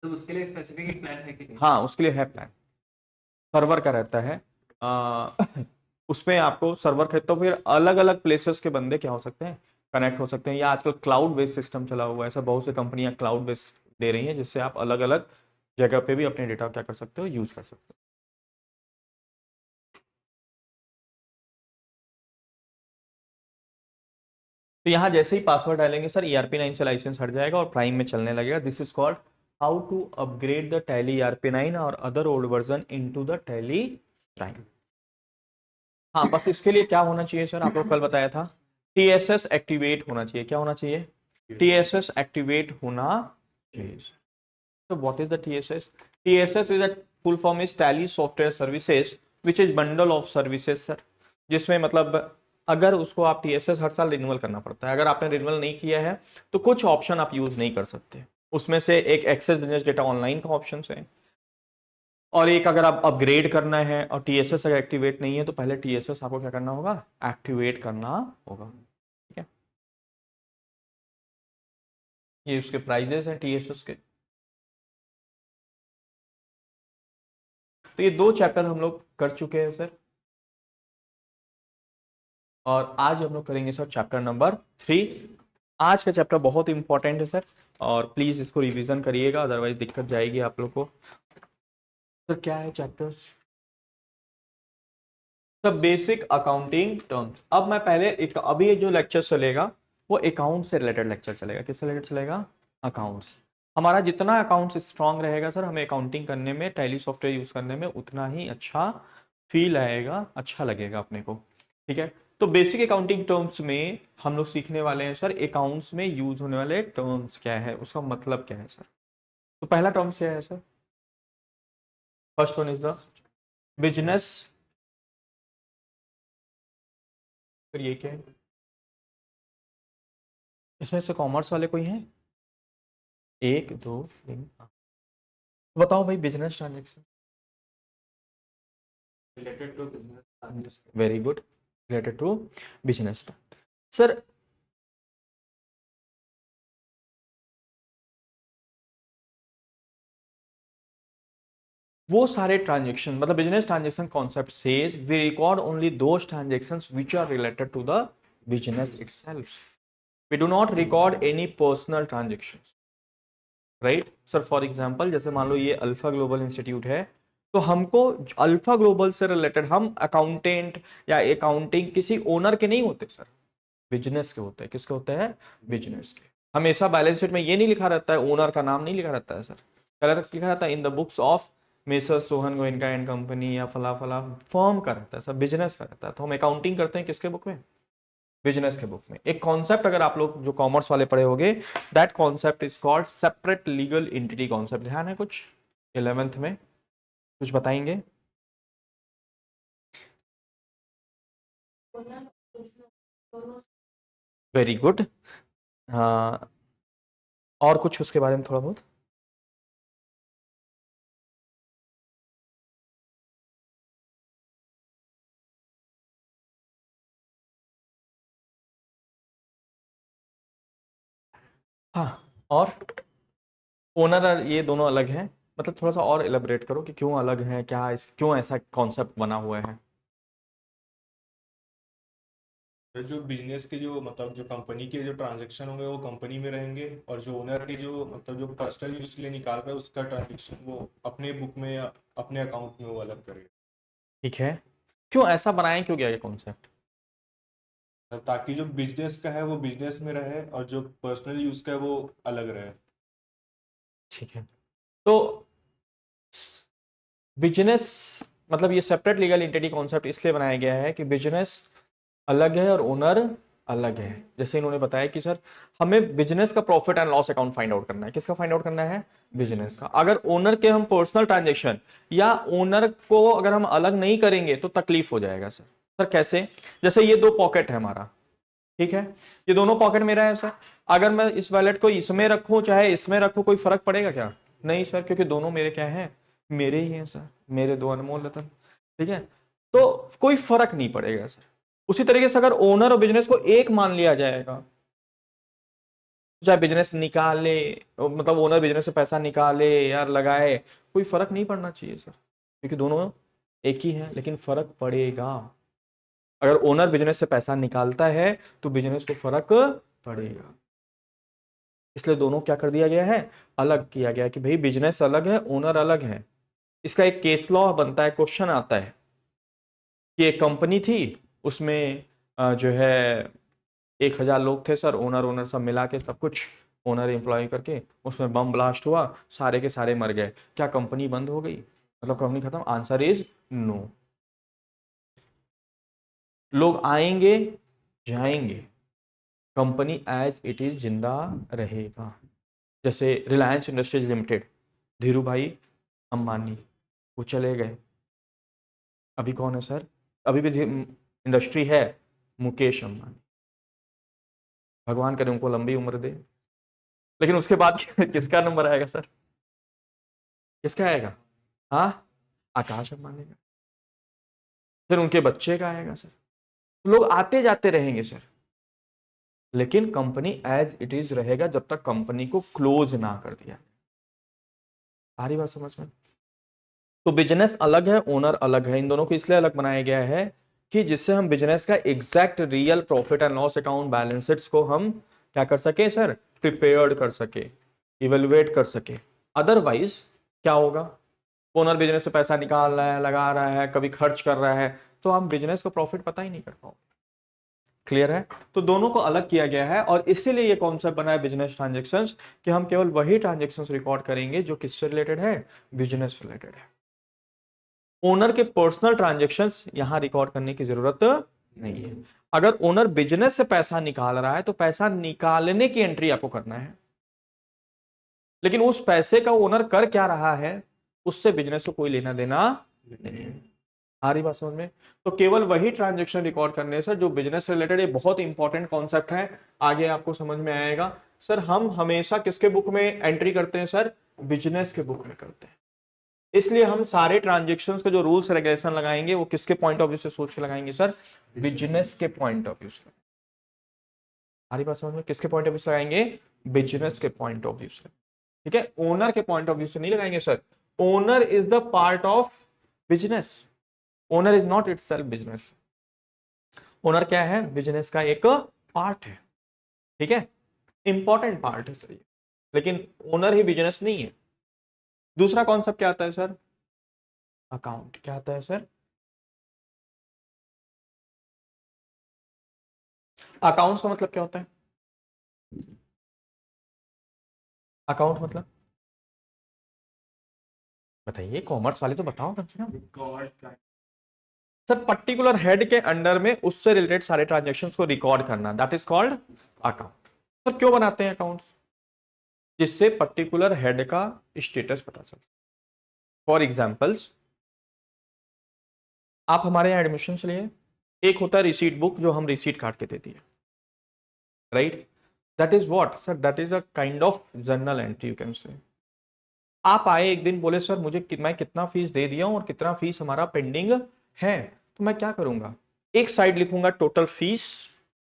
तो उसके लिए स्पेसिफिक प्लान है कि नहीं? हाँ, उसके लिए है प्लान, सर्वर का रहता है। उसमें आपको सर्वर खरीद तो फिर अलग अलग प्लेसेस के बंदे क्या हो सकते हैं? कनेक्ट हो सकते हैं। या आजकल क्लाउड बेस्ड सिस्टम चला हुआ है, ऐसा बहुत सी कंपनियां क्लाउड बेस्ड दे रही हैं जिससे आप अलग अलग जगह पे भी अपने डेटा क्या कर सकते हो? यूज कर सकते हो। तो यहाँ जैसे ही पासवर्ड डालेंगे सर ERP9 से लाइसेंस हट जाएगा और प्राइम में चलने लगेगा। This is called how to upgrade the Tally ERP9 और other old version into the Tally Prime. हाँ, बस इसके लिए क्या होना चाहिए सर, आपको कल बताया था, TSS एक्टिवेट होना चाहिए। क्या होना चाहिए? TSS एक्टिवेट होना चाहिए। So what is the TSS? TSS is a full form is Tally Software Services, which is bundle of services sir, जिसमें मतलब अगर उसको आप TSS हर साल रिन्यूअल करना पड़ता है। अगर आपने रिन्यूअल नहीं किया है तो कुछ ऑप्शन आप यूज नहीं कर सकते। उसमें से एक एक्सेस बिजनेस डेटा ऑनलाइन का ऑप्शन है, और एक अगर आप अपग्रेड करना है और TSS अगर एक्टिवेट नहीं है तो पहले TSS आपको क्या करना होगा? एक्टिवेट करना होगा। ठीक है, ये उसके प्राइजेस हैं TSS के। तो ये 2 चैप्टर हम लोग कर चुके हैं सर, और आज हम लोग करेंगे सर चैप्टर नंबर 3। आज का चैप्टर बहुत इंपॉर्टेंट है सर, और प्लीज इसको रिवीजन करिएगा, अदरवाइज दिक्कत जाएगी आप लोग को। सर क्या है chapter? Sir basic accounting terms. अब मैं पहले एक, अभी जो लेक्चर चलेगा वो अकाउंट से रिलेटेड लेक्चर चलेगा। किससे रिलेटेड चलेगा? अकाउंट्स। हमारा जितना अकाउंट्स स्ट्रांग रहेगा सर, हमें अकाउंटिंग करने में, टैली सॉफ्टवेयर यूज करने में उतना ही अच्छा फील आएगा, अच्छा लगेगा अपने को। ठीक है, तो बेसिक अकाउंटिंग टर्म्स में हम लोग सीखने वाले हैं सर, अकाउंट्स में यूज होने वाले टर्म्स क्या है, उसका मतलब क्या है सर। तो पहला टर्म्स क्या है sir? First one is the business. फिर ये क्या है? इसमें से कॉमर्स वाले कोई हैं? 1 2 3। बताओ भाई, business transaction. related to business transaction. Very good, related to business sir. वो सारे ट्रांजेक्शन, मतलब business transaction concept says we record only those transactions which are related to the business itself. We do not record any personal transactions, right sir. For example, जैसे मान लो ये alpha global institute है, तो हमको alpha global से related, हम accountant या accounting किसी ओनर के नहीं होते सर, बिजनेस के होते हैं। किसके होते हैं? बिजनेस के। हमेशा बैलेंस शीट में ये नहीं लिखा रहता है, ओनर का नाम नहीं लिखा रहता है सर, लिखा रहता है in the books of messrs Sohan Goenka and company, या फला फला फर्म का रहता है सर, बिजनेस का रहता है। तो हम अकाउंटिंग करते हैं किसके बुक में? बिजनेस के बुक में। एक कॉन्सेप्ट अगर आप लोग जो कॉमर्स वाले पढ़े होंगे, that concept is called separate legal entity concept. ध्यान है कुछ 11th में कुछ बताएंगे? Very good. हाँ, और कुछ उसके बारे में थोड़ा बहुत? हाँ, और ओनर और ये दोनों अलग हैं, मतलब थोड़ा सा और एलिब्रेट करो कि क्यों अलग हैं, क्या क्यों ऐसा कॉन्सेप्ट बना हुआ है। जो बिजनेस के जो मतलब जो कंपनी के जो ट्रांजेक्शन होंगे वो कंपनी में रहेंगे, और जो ओनर के जो मतलब जो पर्सनल यूज के लिए निकाल रहा है उसका ट्रांजेक्शन वो अपने बुक में या अपने अकाउंट में वो अलग करेगा। ठीक है, क्यों ऐसा बनाएं, क्यों गया ये कॉन्सेप्ट? ताकि जो बिजनेस का है वो बिजनेस में रहे और जो पर्सनल यूज का है वो अलग रहे। ठीक है, तो बिजनेस मतलब ये सेपरेट लीगल एंटिटी कॉन्सेप्ट इसलिए बनाया गया है कि बिजनेस अलग है और ओनर अलग है। जैसे इन्होंने बताया कि सर हमें बिजनेस का profit and loss account find out करना है। किसका फाइंड आउट करना है? बिजनेस का। अगर ओनर के हम पर्सनल ट्रांजेक्शन या ओनर को अगर हम अलग नहीं करेंगे तो तकलीफ हो जाएगा सर। सर कैसे? जैसे ये 2 पॉकेट है हमारा, ठीक है, ये दोनों पॉकेट मेरा है सर। अगर मैं इस वॉलेट को इसमें रखूं चाहे इसमें रखूं, कोई फर्क पड़ेगा क्या? नहीं सर, क्योंकि दोनों मेरे क्या हैं? मेरे ही हैं सर, मेरे 2 अनमोल रतन। ठीक है, तो कोई फर्क नहीं पड़ेगा सर। उसी तरीके से अगर ओनर और बिजनेस को एक मान लिया जाएगा, चाहे बिजनेस निकाले, मतलब ओनर बिजनेस से पैसा निकाले या लगाए, कोई फर्क नहीं पड़ना चाहिए सर, क्योंकि दोनों एक ही है। लेकिन फर्क पड़ेगा, अगर ओनर बिजनेस से पैसा निकालता है तो बिजनेस को फर्क पड़ेगा। इसलिए दोनों क्या कर दिया गया है? अलग किया गया कि भाई बिजनेस अलग है, ओनर अलग है। इसका एक केस लॉ बनता है, क्वेश्चन आता है कि एक कंपनी थी, उसमें जो है 1000 लोग थे सर, ओनर सब मिला के सब कुछ, ओनर एम्प्लॉय करके, उसमें बम ब्लास्ट हुआ, सारे के सारे मर गए, क्या कंपनी बंद हो गई, मतलब कंपनी खत्म? Answer is no. लोग आएंगे जाएंगे, कंपनी एज इट इज जिंदा रहेगा। जैसे रिलायंस इंडस्ट्रीज लिमिटेड, धीरू भाई अंबानी वो चले गए, अभी कौन है सर? अभी भी इंडस्ट्री है, मुकेश अंबानी। भगवान करे उनको लंबी उम्र दे, लेकिन उसके बाद किसका नंबर आएगा सर? किसका आएगा? हाँ, आकाश अंबानी का, फिर उनके बच्चे का आएगा सर। लोग आते जाते रहेंगे सर, लेकिन कंपनी एज इट इज रहेगा जब तक कंपनी को क्लोज ना कर दिया। आ रही बात समझ में? तो बिजनेस अलग है, ओनर अलग है। इन दोनों को इसलिए अलग बनाया गया है कि जिससे हम बिजनेस का exact real profit and loss account balance sheets को हम क्या कर सके सर? प्रिपेयर्ड कर सके, इवेलुएट कर सके। अदरवाइज क्या होगा? ओनर बिजनेस से पैसा निकाल रहा है, लगा रहा है, कभी खर्च कर रहा है, तो हम बिजनेस को प्रॉफिट पता ही नहीं कर पाओगे। क्लियर है? तो दोनों को अलग किया गया है, और इसीलिए ये कॉन्सेप्ट बना है बिजनेस ट्रांजेक्शंस, कि हम केवल वही ट्रांजेक्शंस रिकॉर्ड करेंगे जो किससे रिलेटेड है? बिजनेस रिलेटेड है। ओनर के पर्सनल ट्रांजेक्शंस यहां रिकॉर्ड करने की जरूरत नहीं है। अगर ओनर बिजनेस से पैसा निकाल रहा है तो पैसा निकालने की एंट्री आपको करना है, लेकिन उस पैसे का ओनर कर क्या रहा है उससे बिजनेस को कोई लेना देना नहीं है। आ रही बात समझ में? तो केवल वही ट्रांजेक्शन रिकॉर्ड करने से जो बिजनेस रिलेटेड, ये बहुत इंपॉर्टेंट कॉन्सेप्ट है, आगे आपको समझ में आएगा। सर हम हमेशा किसके बुक में एंट्री करते हैं सर? बिजनेस के बुक में करते हैं। इसलिए हम सारे ट्रांजेक्शन्स के जो रूल्स रेगुलेशन लगाएंगे वो किसके पॉइंट ऑफ व्यू से सोच के लगाएंगे सर? बिजनेस के पॉइंट ऑफ व्यू से। आ रही बात समझ में? किसके पॉइंट ऑफ व्यू से लगाएंगे? बिजनेस के पॉइंट ऑफ व्यू से। ठीक है, ओनर के पॉइंट ऑफ व्यू से नहीं लगाएंगे sir. Owner is the part of business, owner is not itself business. Owner क्या है? बिजनेस का एक पार्ट है। ठीक है, इंपॉर्टेंट पार्ट है सर ये, लेकिन ओनर ही बिजनेस नहीं है। दूसरा कॉन्सेप्ट क्या आता है सर? अकाउंट। क्या आता है सर? अकाउंट्स का मतलब क्या होता है? अकाउंट मतलब बताइए, कॉमर्स वाले तो बताओ कम से कम। सर पर्टिकुलर हेड के अंडर में उससे रिलेटेड सारे ट्रांजेक्शन्स को रिकॉर्ड करना, that is called account. Sir क्यों बनाते हैं अकाउंट्स? जिससे पर्टिकुलर हेड का स्टेटस पता चले। फॉर एग्जाम्पल्स, आप हमारे यहाँ एडमिशन लिए, एक होता है रिसीट बुक जो हम रिसीट काट के देती है, right? That is what sir? That is a kind of journal entry you can say. आप आए एक दिन, बोले सर मुझे मैं कितना फीस दे दिया हूं और कितना फीस हमारा पेंडिंग है, तो मैं क्या करूंगा? एक साइड लिखूंगा टोटल फीस,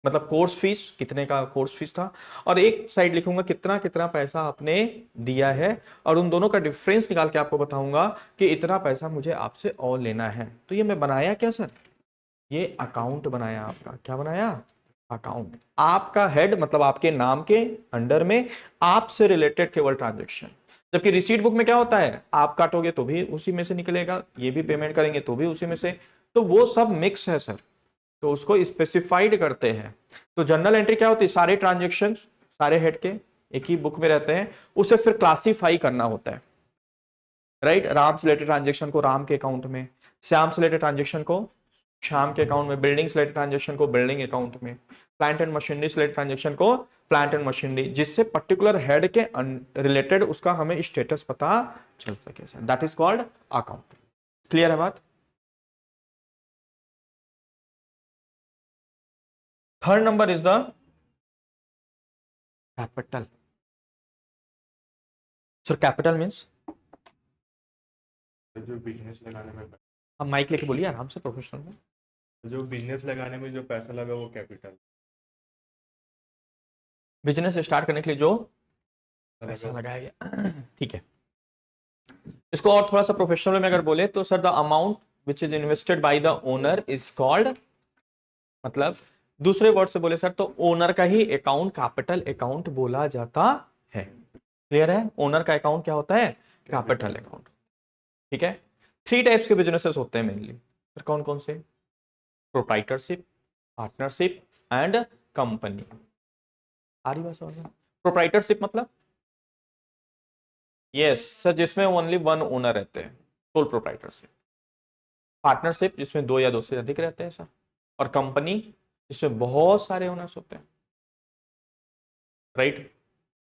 मतलब कोर्स फीस, कितने का कोर्स फीस था, और एक साइड लिखूंगा कितना कितना पैसा आपने दिया है, और उन दोनों का डिफरेंस निकाल के आपको बताऊंगा कि इतना पैसा मुझे आपसे और लेना है। तो ये मैं बनाया क्या सर? ये अकाउंट बनाया। आपका क्या बनाया? अकाउंट। आपका हेड मतलब आपके नाम के अंडर में आपसे रिलेटेड केवल ट्रांजेक्शन। जबकि रिसीट बुक में क्या होता है? आप काटोगे तो भी उसी में से निकलेगा, ये भी पेमेंट करेंगे तो भी उसी में से, तो वो सब मिक्स है सर, तो उसको स्पेसिफाइड करते हैं। तो जर्नल एंट्री क्या होती है? सारे ट्रांजेक्शन सारे हेड के एक ही बुक में रहते हैं, उसे फिर क्लासिफाई करना होता है, राइट? राम से रिलेटेड ट्रांजेक्शन को राम के अकाउंट में, श्याम से रिलेटेड ट्रांजेक्शन को श्याम के अकाउंट में, बिल्डिंग से रिलेटेड ट्रांजेक्शन को बिल्डिंग अकाउंट में, प्लांट एंड मशीनरी से रिलेटेड ट्रांजेक्शन को प्लांट एंड मशीनरी, जिससे पर्टिकुलर हेड के रिलेटेड उसका हमें स्टेटस पता चल सके sir, that is called account. Clear है बात? Third number is the capital. Sir capital means, जो बिजनेस लगाने में अब माइक लेके बोलिए आराम से, प्रोफेशनल में। जो बिजनेस लगाने में जो पैसा लगा वो कैपिटल बिजनेस स्टार्ट करने के लिए जो पैसा लगा। लगाया गया, ठीक है। इसको और थोड़ा सा प्रोफेशनल में अगर बोले तो sir the amount which is invested by the owner is called, मतलब दूसरे वर्ड से बोले सर तो ओनर का ही अकाउंट कैपिटल अकाउंट बोला जाता है। क्लियर है? ओनर का अकाउंट क्या होता है? Capital account. ठीक है, 3 टाइप्स के बिजनेसेस होते हैं मेनली। सर कौन कौन से? Proprietorship, partnership and company. आ रही बात समझ में? प्रोप्राइटरशिप मतलब यस सर, जिसमें ओनली वन ओनर रहते हैं, सोल प्रोप्राइटरशिप। पार्टनरशिप जिसमें दो या दो से अधिक रहते हैं सर। और कंपनी जिसमें बहुत सारे ओनर्स होते हैं, राइट।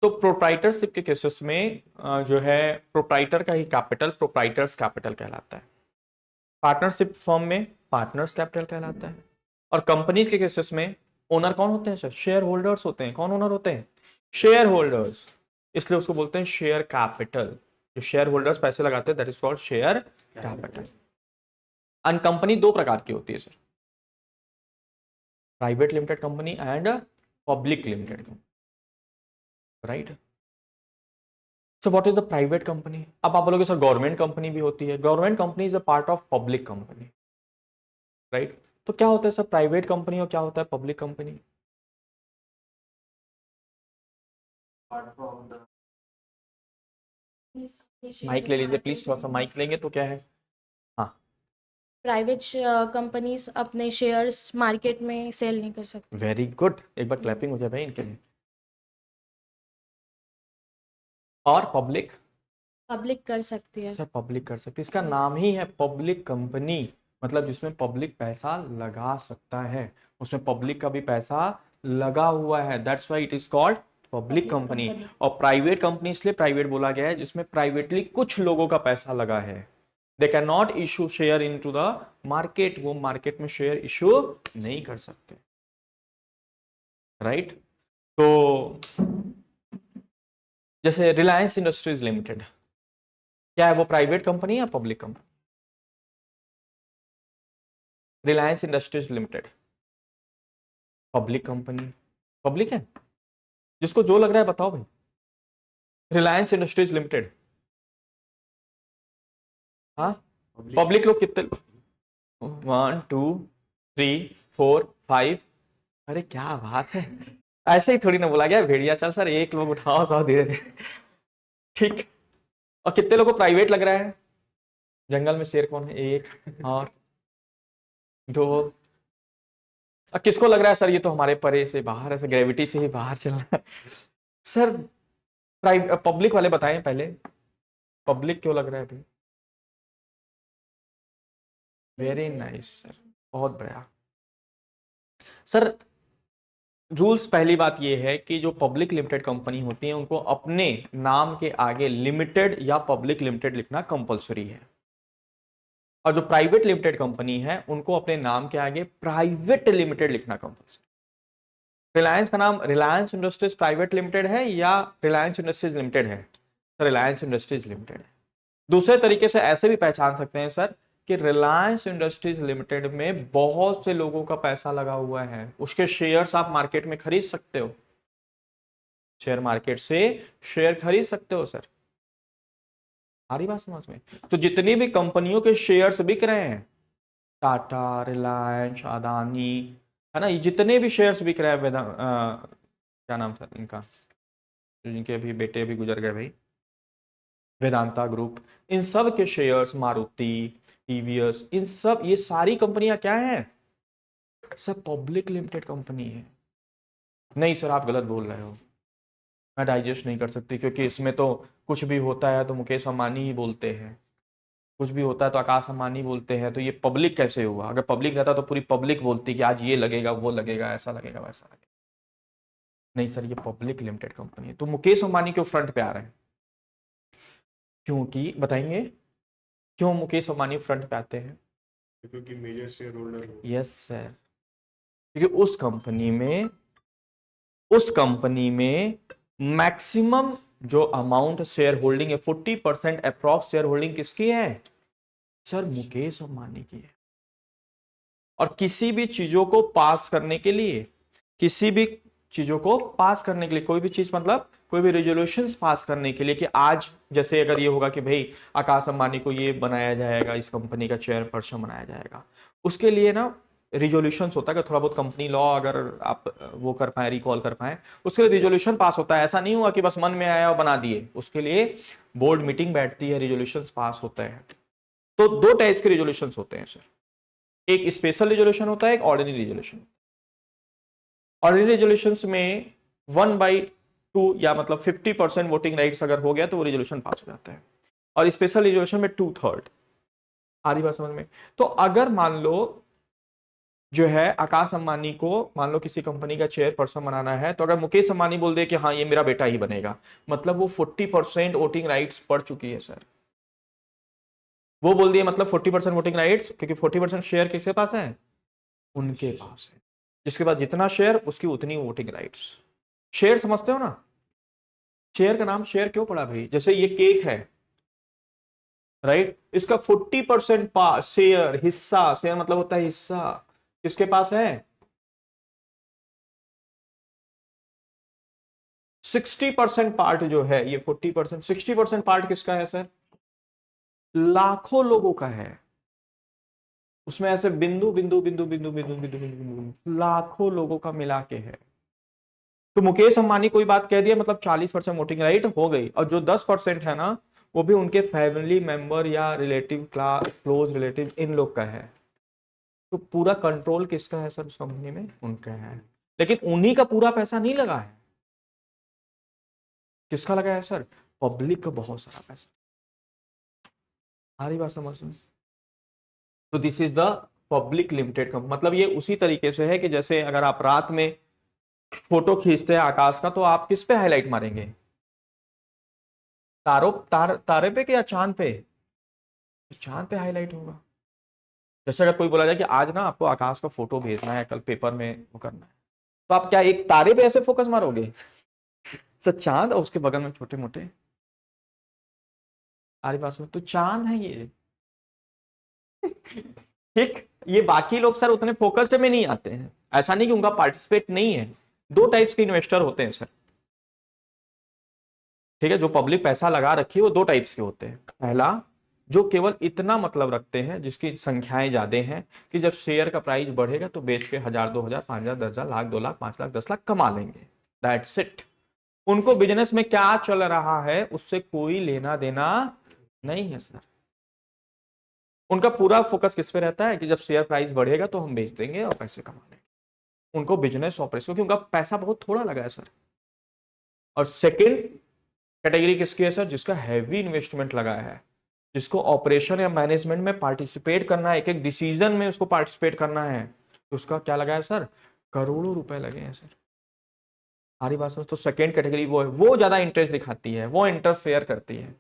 तो प्रोप्राइटरशिप के केसेस में जो है प्रोप्राइटर का ही कैपिटल प्रोप्राइटर्स कैपिटल कहलाता है। पार्टनरशिप फॉर्म में पार्टनर्स कैपिटल कहलाता है। और कंपनी के केसेस में ओनर कौन होते हैं सर? शेयर होल्डर्स होते हैं। कौन ओनर होते हैं? Share holders. इसलिए उसको बोलते हैं शेयर कैपिटल। जो शेयर होल्डर्स पैसे लगाते हैं that is called share capital. And company दो प्रकार की होती है sir, private limited company and public limited company, right. So what is the private company? अब आप बोलोगे सर गवर्नमेंट कंपनी भी होती है। Government company is a part of public company, right. तो क्या होता है सर प्राइवेट कंपनी और क्या होता है public company? apart from the mike ले लीजिए प्लीज, थोड़ा सा माइक लेंगे तो क्या है। हाँ, प्राइवेट कंपनीज अपने शेयर्स मार्केट में सेल नहीं कर सकती। वेरी गुड, एक बार क्लैपिंग हो जाए भाई इनके लिए। और पब्लिक? पब्लिक कर सकती है। सर पब्लिक कर सकती है, इसका नाम ही है पब्लिक कंपनी, मतलब जिसमें पब्लिक पैसा लगा सकता है, उसमें पब्लिक का भी पैसा लगा हुआ है, that's why it is called public company. और प्राइवेट कंपनी इसलिए प्राइवेट बोला गया है जिसमें प्राइवेटली कुछ लोगों का पैसा लगा है। They can not issue share into the market, वो मार्केट में शेयर इशू नहीं कर सकते, राइट। तो जैसे रिलायंस इंडस्ट्रीज लिमिटेड, क्या है वो प्राइवेट कंपनी या public company? Reliance industries limited public company, public है। जिसको जो लग रहा है बताओ भाई। रिलायंस इंडस्ट्रीज लिमिटेड, हाँ पब्लिक लोग कितने? 1 2 3 4 5। अरे क्या बात है, ऐसे ही थोड़ी ना बोला गया भेड़िया चल सर एक लोग उठाओ सर धीरे धीरे, ठीक। और कितने लोगों को प्राइवेट लग रहा है? जंगल में शेर कौन है? एक और दो। और किसको लग रहा है सर ये तो हमारे परे से बाहर है, ग्रेविटी से ही बाहर चल रहा है? सर पब्लिक वाले बताएं पहले, पब्लिक क्यों लग रहा है भाई? वेरी नाइस सर, बहुत बढ़िया सर। रूल्स पहली बात यह है कि जो पब्लिक लिमिटेड कंपनी होती है उनको अपने नाम के आगे लिमिटेड या पब्लिक लिमिटेड लिखना कंपलसरी है। और जो प्राइवेट लिमिटेड कंपनी है उनको अपने नाम के आगे प्राइवेट लिमिटेड लिखना कंपलसरी। रिलायंस का नाम रिलायंस इंडस्ट्रीज प्राइवेट लिमिटेड है या रिलायंस इंडस्ट्रीज लिमिटेड है? रिलायंस इंडस्ट्रीज लिमिटेड है। दूसरे तरीके से ऐसे भी पहचान सकते हैं सर कि रिलायंस इंडस्ट्रीज लिमिटेड में बहुत से लोगों का पैसा लगा हुआ है, उसके शेयर्स आप मार्केट में खरीद सकते हो, शेयर मार्केट से शेयर खरीद सकते हो सर। आ रही बात समझ में? तो जितनी भी कंपनियों के शेयर्स बिक रहे हैं, टाटा, रिलायंस, अदानी, है ना, ये जितने भी शेयर्स बिक रहे हैं, क्या नाम था इनका, जिनके अभी बेटे अभी गुजर गए भाई, वेदांता ग्रुप, इन सब के शेयर्स, मारुति, टीवीएस, इन सब ये सारी कंपनियां क्या हैं? सब पब्लिक लिमिटेड कंपनी है। नहीं सर आप गलत बोल रहे हो, मैं डाइजेस्ट नहीं कर सकती क्योंकि इसमें तो कुछ भी होता है तो मुकेश अंबानी ही बोलते हैं, कुछ भी होता है तो आकाश अंबानी बोलते हैं, तो ये पब्लिक कैसे हुआ? अगर पब्लिक रहता तो पूरी पब्लिक बोलती कि आज ये लगेगा वो लगेगा ऐसा लगेगा वैसा लगेगा। नहीं सर ये पब्लिक लिमिटेड कंपनी है। तो मुकेश अंबानी क्यों फ्रंट पे आ रहे हैं? क्योंकि बताएंगे क्यों मुकेश अंबानी फ्रंट पे आते हैं? क्योंकि मेजर शेयर होल्डर हो। यस सर, क्योंकि उस कंपनी में मैक्सिमम जो अमाउंट शेयर होल्डिंग है 40% अप्रॉक्स शेयर होल्डिंग किसकी है सर? मुकेश अंबानी की है। और किसी भी चीजों को पास करने के लिए, कोई भी चीज मतलब कोई भी रेजोल्यूशंस पास करने के लिए कि आज जैसे अगर ये होगा कि भाई आकाश अंबानी को ये बनाया जाएगा, इस कंपनी का चेयरपर्सन बनाया जाएगा, उसके लिए ना रिजोल्यूशंस होता है कि थोड़ा बहुत कंपनी लॉ अगर आप वो कर पाए, रिकॉल कर पाए, उसके लिए रिजोल्यूशन पास होता है। ऐसा नहीं हुआ कि बस मन में आया और बना दिए, उसके लिए बोर्ड मीटिंग बैठती है, रिजोल्यूशंस पास होते हैं। तो दो टाइप्स के रिजोल्यूशंस होते हैं सर, एक स्पेशल रिजोल्यूशन होता है, एक ऑर्डिनरी रिजोल्यूशन। ऑर्डिनरी रिजोल्यूशंस में 1/2 2 या मतलब 50% वोटिंग राइट्स अगर हो गया तो वो रिजोल्यूशन पास हो जाता है, और स्पेशल रिजोल्यूशन में 2/3। आ रही बात समझ में? तो अगर मान लो जो है आकाश अंबानी को मान लो किसी कंपनी का चेयरपर्सन बनाना है, तो अगर मुकेश अंबानी बोल दे कि हाँ ये मेरा बेटा ही बनेगा, मतलब वो 40% वोटिंग राइट्स पड़ चुकी है सर। वो बोल दिए मतलब 40% वोटिंग राइट्स, क्योंकि 40% शेयर किसके पास है? उनके पास है। जिसके पास जितना शेयर उसकी उतनी वोटिंग राइट्स। शेयर समझते हो ना? शेयर का नाम शेयर क्यों पड़ा भाई? जैसे ये केक है, राइट, इसका 40% शेयर, हिस्सा, शेयर मतलब होता है हिस्सा, किसके पास है? 60% पार्ट जो है, ये 40%, 60% पार्ट किसका है सर? लाखों लोगों का है। उसमें ऐसे बिंदु बिंदु बिंदु बिंदु बिंदु बिंदु बिंदु बिंदु लाखों लोगों का मिला के है। तो मुकेश अंबानी कोई बात कह दिया मतलब 40% वोटिंग राइट हो गई, और जो 10% है ना, वो भी उनके फैमिली मेंबर या रिलेटिव, क्लोज रिलेटिव, इन लोग का है। तो पूरा कंट्रोल किसका है सर उस कंपनी में? उनका है। लेकिन उन्हीं का पूरा पैसा नहीं लगा है। किसका लगा है सर? पब्लिक का बहुत सारा पैसा। आ रही बात समझ में? तो this is the public limited company. मतलब ये उसी तरीके से है कि जैसे अगर आप रात में फोटो खींचते हैं आकाश का, तो आप किस पे हाईलाइट मारेंगे? तारे पे कि या चांद पे? चांद पे हाईलाइट होगा। जैसे अगर कोई बोला जाए कि आज ना आपको आकाश का फोटो भेजना है, कल पेपर में वो करना है, तो आप क्या एक तारे पे ऐसे फोकस मारोगे? सर चांद और उसके बगल में छोटे मोटे, आरी पास में तो चांद है ये। ठीक, ये बाकी लोग सर उतने फोकस्ड में नहीं आते हैं। ऐसा नहीं कि उनका पार्टिसिपेट नहीं है। दो टाइप्स के इन्वेस्टर होते हैं सर, ठीक है? जो पब्लिक पैसा लगा रखी है वो दो टाइप्स के होते हैं। पहला, जो केवल इतना मतलब रखते हैं, जिसकी संख्याएं ज्यादा हैं कि जब शेयर का प्राइस बढ़ेगा तो बेच के 1000, 2000, 5000, 10,000, लाख, 2 लाख, 5 लाख, 10 लाख कमा लेंगे। That's it. उनको बिजनेस में क्या चल रहा है उससे कोई लेना देना नहीं है सर। उनका पूरा फोकस किस पे रहता है कि जब शेयर प्राइस बढ़ेगा तो हम बेच देंगे और पैसे कमा लेंगे। उनको बिजनेस ऑपरेशन, क्योंकि उनका पैसा बहुत थोड़ा लगा है सर। और सेकंड कैटेगरी किसकी है सर? जिसका हैवी इन्वेस्टमेंट लगा है, जिसको ऑपरेशन या मैनेजमेंट में पार्टिसिपेट करना है, एक एक डिसीजन में उसको पार्टिसिपेट करना है, तो उसका क्या लगा है सर? करोड़ों रुपए लगे हैं सर। हमारी बात समझ? तो सेकेंड कैटेगरी वो है, वो ज्यादा इंटरेस्ट दिखाती है, वो इंटरफेयर करती है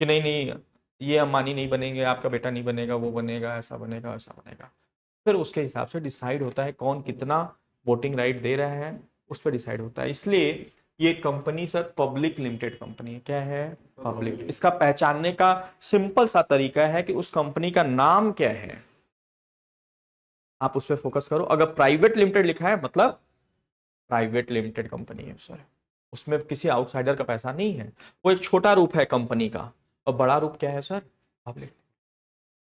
कि नहीं नहीं, ये अंबानी नहीं बनेंगे, आपका बेटा नहीं बनेगा, वो बनेगा, ऐसा बनेगा, ऐसा बनेगा। फिर उसके हिसाब से डिसाइड होता है कौन कितना वोटिंग राइट दे रहा है, उस पर डिसाइड होता है। इसलिए ये company sir public limited company है। क्या है? पब्लिक। इसका पहचानने का सिंपल सा तरीका है कि उस कंपनी का नाम क्या है, आप उस पर फोकस करो। अगर प्राइवेट लिमिटेड लिखा है मतलब प्राइवेट लिमिटेड कंपनी है सर, उसमें किसी आउटसाइडर का पैसा नहीं है। वो एक छोटा रूप है कंपनी का, और बड़ा रूप क्या है सर? पब्लिक।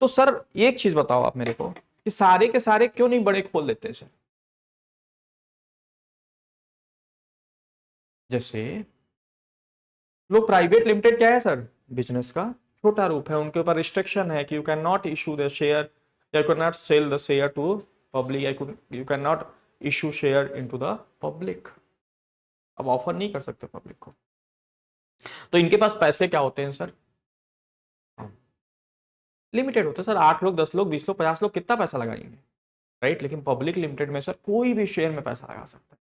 तो सर एक चीज बताओ आप मेरे को कि सारे के सारे क्यों नहीं बड़े खोल देते हैं सर? जैसे लोग प्राइवेट लिमिटेड क्या है सर? बिजनेस का छोटा रूप है, उनके ऊपर रिस्ट्रिक्शन है कि you can not issue the share, या you can not sell the share to public, you can not issue share into the public. अब ऑफर नहीं कर सकते पब्लिक को। तो इनके पास पैसे क्या होते हैं सर? लिमिटेड होता है सर। 8 लोग, 10 लोग, 20 लोग, 50 लोग कितना पैसा लगाएंगे, राइट? लेकिन पब्लिक लिमिटेड में सर कोई भी शेयर में पैसा लगा सकता है।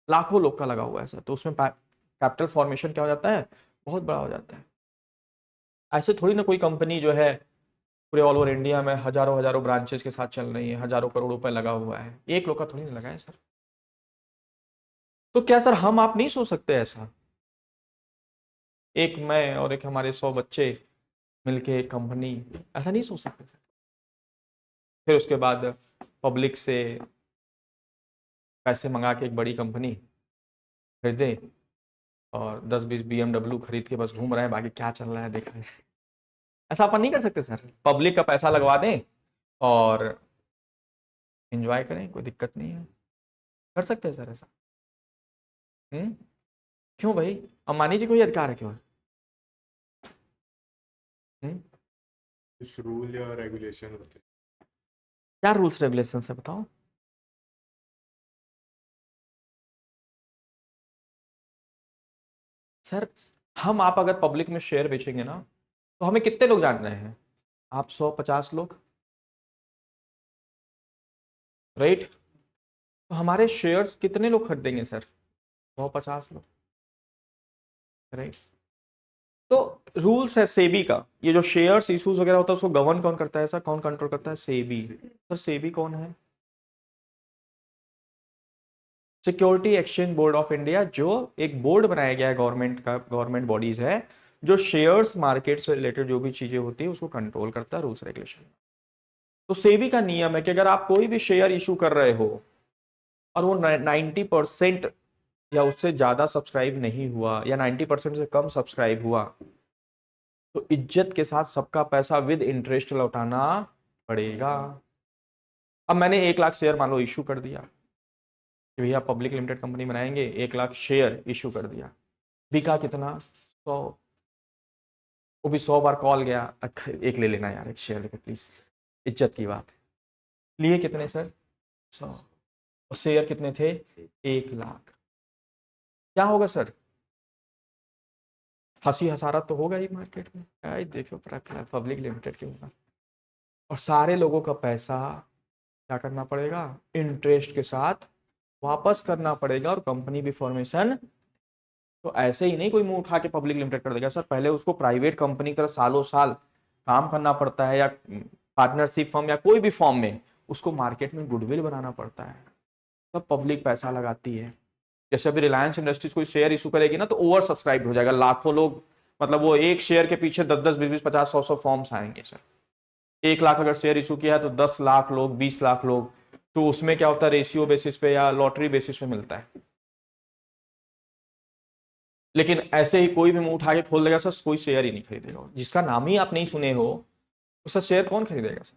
लाखों लोग का लगा हुआ है सर, तो उसमें कैपिटल फॉर्मेशन क्या हो जाता है? बहुत बड़ा हो जाता है। ऐसे थोड़ी ना कोई कंपनी जो है पूरे ऑल ओवर इंडिया में हजारों हजारों ब्रांचेस के साथ चल रही है, हजारों करोड़ रुपए लगा हुआ है, एक लोग का थोड़ी ना लगा है सर। तो क्या सर हम आप नहीं सोच सकते ऐसा? एक मैं और एक हमारे 100 बच्चे मिलके एक कंपनी, ऐसा नहीं सोच सकते सर? फिर उसके बाद पब्लिक से पैसे मंगा के एक बड़ी कंपनी खरीदे, और 10-20 BMW खरीद के बस घूम रहे हैं, बाकी क्या चल रहा है देख रहे हैं। ऐसा अपन नहीं कर सकते सर? पब्लिक का पैसा लगवा दें और एंजॉय करें, कोई दिक्कत नहीं है। कर सकते हैं सर ऐसा? क्यों भाई? अंबानी जी को ही अधिकार है क्यों? हम्म? कुछ रूल या रेगुलेशन होते हैं। क्या रूल्स रेगुलेशन है बताओ? सर हम आप अगर पब्लिक में शेयर बेचेंगे ना, तो हमें कितने लोग जान रहे हैं? आप 150 लोग, राइट? तो हमारे शेयर्स कितने लोग खरीदेंगे सर? 150 लोग, राइट? तो रूल्स है सेबी का, ये जो शेयर्स इश्यूज वगैरह होता है उसको गवर्न कौन करता है सर? कौन कंट्रोल करता है? सेबी। सर सेबी कौन है? Security exchange board of India, जो एक बोर्ड बनाया गया है गवर्नमेंट का, गवर्नमेंट बॉडीज है जो शेयर्स मार्केट से रिलेटेड जो भी चीजें होती है उसको कंट्रोल करता है, रूल्स रेगुलेशन। तो सेबी का नियम है कि अगर आप कोई भी शेयर इशू कर रहे हो और वो 90% या उससे ज्यादा सब्सक्राइब नहीं हुआ या 90% से कम सब्सक्राइब हुआ, तो इज्जत के साथ सबका पैसा विद इंटरेस्ट लौटाना पड़ेगा। अब मैंने 1 लाख शेयर मान लो इशू कर दिया कि भैया पब्लिक लिमिटेड कंपनी बनाएंगे, 1 लाख शेयर इशू कर दिया, बिका कितना? 100। वो भी 100 बार कॉल गया, अच्छा एक ले लेना यार, एक शेयर देखो प्लीज, इज्जत की बात है। लिए कितने सर? 100। और शेयर कितने थे? 1 लाख। क्या होगा सर? हंसी हसारत तो होगा ही मार्केट में, आई देखो पब्लिक लिमिटेड के ऊपर, और सारे लोगों का पैसा क्या करना पड़ेगा? इंटरेस्ट के साथ वापस करना पड़ेगा, और कंपनी भी फॉर्मेशन। तो ऐसे ही नहीं कोई मुंह उठा के पब्लिक लिमिटेड कर देगा सर, पहले उसको प्राइवेट कंपनी की तरह सालों साल काम करना पड़ता है, या पार्टनरशिप फॉर्म या कोई भी फॉर्म में उसको मार्केट में गुडविल बनाना पड़ता है, तब पब्लिक पैसा लगाती है। जैसे अभी रिलायंस इंडस्ट्रीज कोई शेयर इशू करेगी ना, तो ओवर सब्सक्राइब हो जाएगा, लाखों लोग, मतलब वो एक शेयर के पीछे 10-10, 20-20, 50, 100-100 फॉर्म्स आएंगे सर। 1 लाख अगर शेयर इशू किया है तो 10 लाख लोग, 20 लाख लोग, तो उसमें क्या होता है? रेशियो बेसिस पे या लॉटरी बेसिस पे मिलता है। लेकिन ऐसे ही कोई भी मुंह उठा के खोल देगा सर, कोई शेयर ही नहीं खरीदेगा, जिसका नाम ही आप नहीं सुने हो उसका शेयर कौन खरीदेगा सर?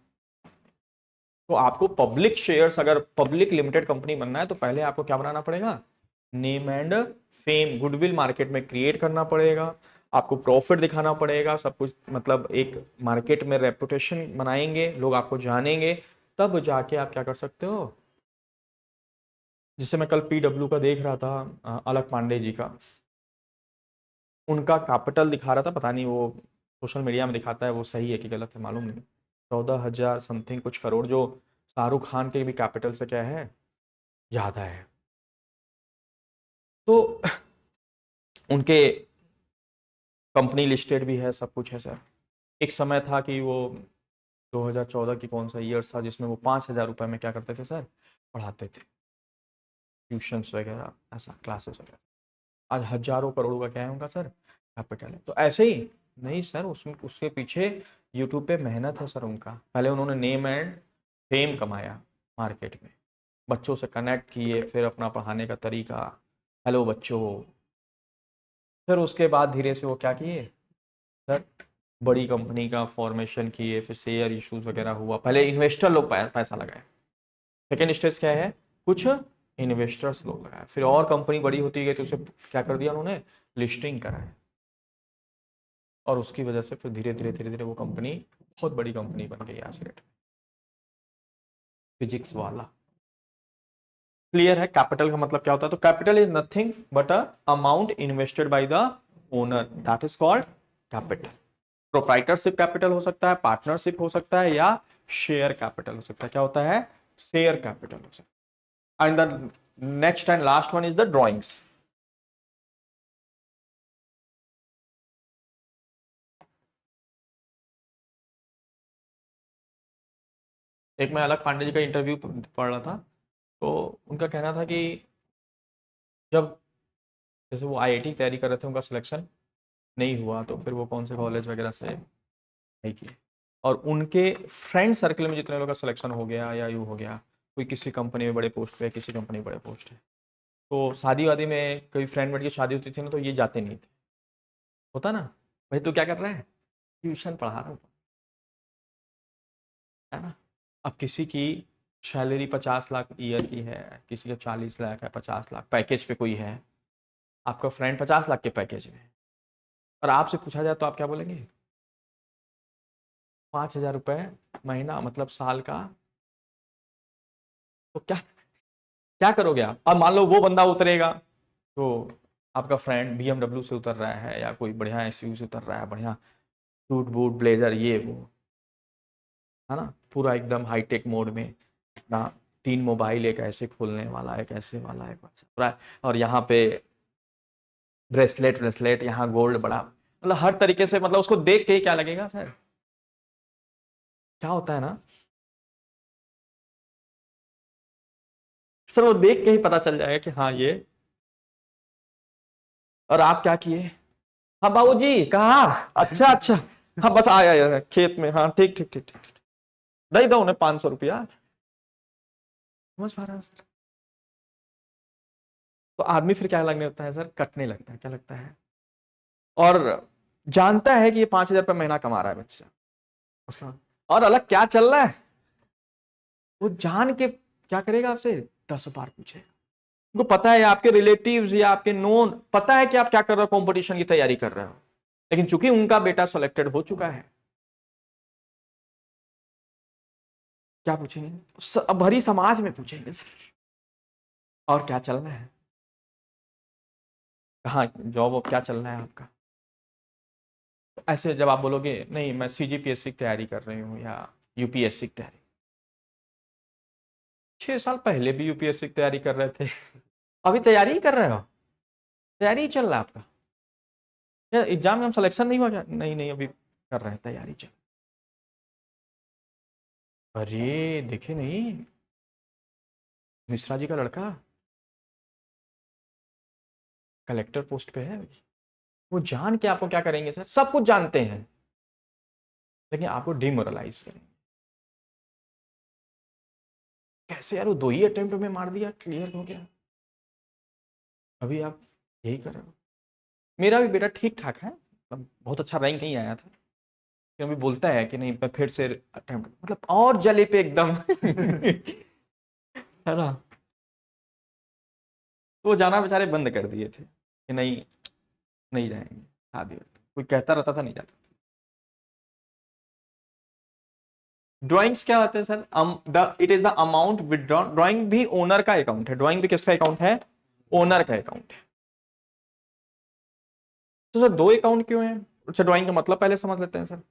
तो आपको पब्लिक शेयर्स, अगर पब्लिक लिमिटेड कंपनी बनना है तो पहले आपको क्या बनाना पड़ेगा? Name and fame, goodwill market में क्रिएट करना पड़ेगा, आपको प्रॉफिट दिखाना पड़ेगा, सब कुछ, मतलब एक मार्केट में रेपुटेशन बनाएंगे, लोग आपको जानेंगे, तब जाके आप क्या कर सकते हो। जिससे मैं कल पीडब्ल्यू का देख रहा था, अलक पांडे जी का, उनका कैपिटल दिखा रहा था, पता नहीं वो सोशल मीडिया में दिखाता है वो सही है कि गलत है मालूम नहीं, 14,000 समथिंग कुछ करोड़, जो शाहरुख खान के भी कैपिटल से क्या है, ज्यादा है। तो उनके कंपनी लिस्टेड भी है, सब कुछ है सर। एक समय था कि वो 2014 की कौन सा ईयर था जिसमें वो 5,000 रुपए में क्या करते थे सर? पढ़ाते थे, ट्यूशंस वगैरह, ऐसा क्लासेस वगैरह। आज हजारों करोड़ों का क्या है उनका सर? कैपिटल है। तो ऐसे ही नहीं सर, उसमें उसके पीछे यूट्यूब पे मेहनत है सर उनका। पहले उन्होंने नेम एंड फेम कमाया मार्केट में, बच्चों से कनेक्ट किए, फिर अपना पढ़ाने का तरीका, हेलो बच्चों, फिर उसके बाद धीरे से वो क्या किए सर, बड़ी कंपनी का फॉर्मेशन किए, फिर शेयर इश्यूज वगैरह हुआ, पहले इन्वेस्टर लोग पैसा लगाए, सेकेंड स्टेज क्या है, कुछ इन्वेस्टर्स लोग लगाए, फिर और कंपनी बड़ी होती गई तो उसे क्या कर दिया उन्होंने, लिस्टिंग कराया, और उसकी वजह से फिर धीरे धीरे धीरे धीरे वो कंपनी बहुत बड़ी कंपनी बन गई आज डेट। फिजिक्स वाला क्लियर है? कैपिटल का मतलब क्या होता है? तो capital is nothing but a amount invested by the owner, that is called capital. Proprietorship capital हो सकता है, पार्टनरशिप हो सकता है, या शेयर कैपिटल हो सकता है। क्या होता है? शेयर कैपिटल हो सकता है। And the next and last one is the drawings. एक मैं अलग पांडे जी का इंटरव्यू पढ़ रहा था, तो उनका कहना था कि जब जैसे वो आईआईटी की तैयारी कर रहे थे, उनका सिलेक्शन नहीं हुआ, तो फिर वो कौन से कॉलेज वगैरह से नहीं किए, और उनके फ्रेंड सर्कल में जितने लोगों का सिलेक्शन हो गया या यूँ हो गया, कोई किसी कंपनी में बड़े पोस्ट पे है, किसी कंपनी में बड़े पोस्ट है, तो शादी वादी में कोई फ्रेंड वर्ड की शादी होती थी ना, तो ये जाते नहीं थे। होता ना, भाई तू क्या कर रहा है? ट्यूशन पढ़ा रहा हूँ, है ना। अब किसी की सैलरी 50 लाख ईयर की है, किसी का 40 लाख है, 50 लाख पैकेज पे कोई है, आपका फ्रेंड 50 लाख के पैकेज में, और आपसे पूछा जाए तो आप क्या बोलेंगे? 5,000 रुपये महीना, मतलब साल का, तो क्या क्या करोगे आप? अब मान लो वो बंदा उतरेगा तो आपका फ्रेंड BMW से उतर रहा है या कोई बढ़िया SUV से उतर रहा है, बढ़िया सूट बूट ब्लेजर ये वो, है ना, पूरा एकदम हाईटेक मोड में ना, 3 मोबाइल, एक ऐसे खोलने वाला, एक ऐसे वाला, एक वैसे पूरा, और यहाँ पे ब्रेसलेट ब्रेसलेट, यहाँ गोल्ड बड़ा, मतलब हर तरीके से, मतलब उसको देख के ही क्या लगेगा सर, क्या होता है ना सर, वो देख के ही पता चल जाएगा कि हाँ ये। और आप क्या किए? हाँ बाबूजी कहाँ? अच्छा अच्छा, हाँ बस आया यार खेत में, हाँ ठीक ठीक ठीक ठीक ठीक, दे दो उन्हें 500 रुपया। समझ पा रहा है सर? तो आदमी फिर क्या लगने लगता है सर? कटने लगता है। क्या लगता है? और जानता है कि ये 5,000 रुपये महीना कमा रहा है बच्चा उसका, और अलग क्या चल रहा है वो जान के क्या करेगा आपसे? 10 बार पूछेगा। उनको पता है आपके रिलेटिव्स या आपके नोन पता है कि आप क्या कर रहे हो, कंपटीशन की तैयारी कर रहे हो, लेकिन चूंकि उनका बेटा सेलेक्टेड हो चुका है, क्या पूछेंगे? भरी समाज में पूछेंगे और क्या चलना है, कहाँ जॉब और क्या चलना है आपका। तो ऐसे जब आप बोलोगे नहीं मैं CGPSC की तैयारी कर रही हूँ या UPSC की तैयारी, 6 साल पहले भी UPSC की तैयारी कर रहे थे, अभी तैयारी ही कर रहे हो, तैयारी ही चल रहा है आपका, एग्जाम में हम सिलेक्शन नहीं हुआ क्या? नहीं नहीं अभी कर रहे हैं, तैयारी चल। अरे देखे नहीं, मिश्रा जी का लड़का कलेक्टर पोस्ट पे है अभी। वो जान के आपको क्या करेंगे सर? सब कुछ जानते हैं लेकिन आपको डिमोरलाइज करेंगे। कैसे यार, वो 2 ही अटेम्प्ट में मार दिया, क्लियर हो गया, अभी आप यही कर रहे हो। मेरा भी बेटा ठीक ठाक है, मतलब बहुत अच्छा रैंक नहीं आया था, फिर अभी बोलता है कि नहीं मैं फिर से अटेम्प्ट, मतलब और जले पे एकदम है ना। तो वो जाना बेचारे बंद कर दिए थे कि नहीं नहीं जाएंगे, शादी कोई कहता रहता था नहीं जाता। ड्राइंग्स क्या होते हैं sir? It is the amount withdrawn. Drawing भी ओनर का अकाउंट है, ड्राइंग भी किसका अकाउंट है? ओनर का अकाउंट है। तो सर 2 अकाउंट क्यों है? अच्छा ड्राइंग का मतलब पहले समझ लेते हैं सर।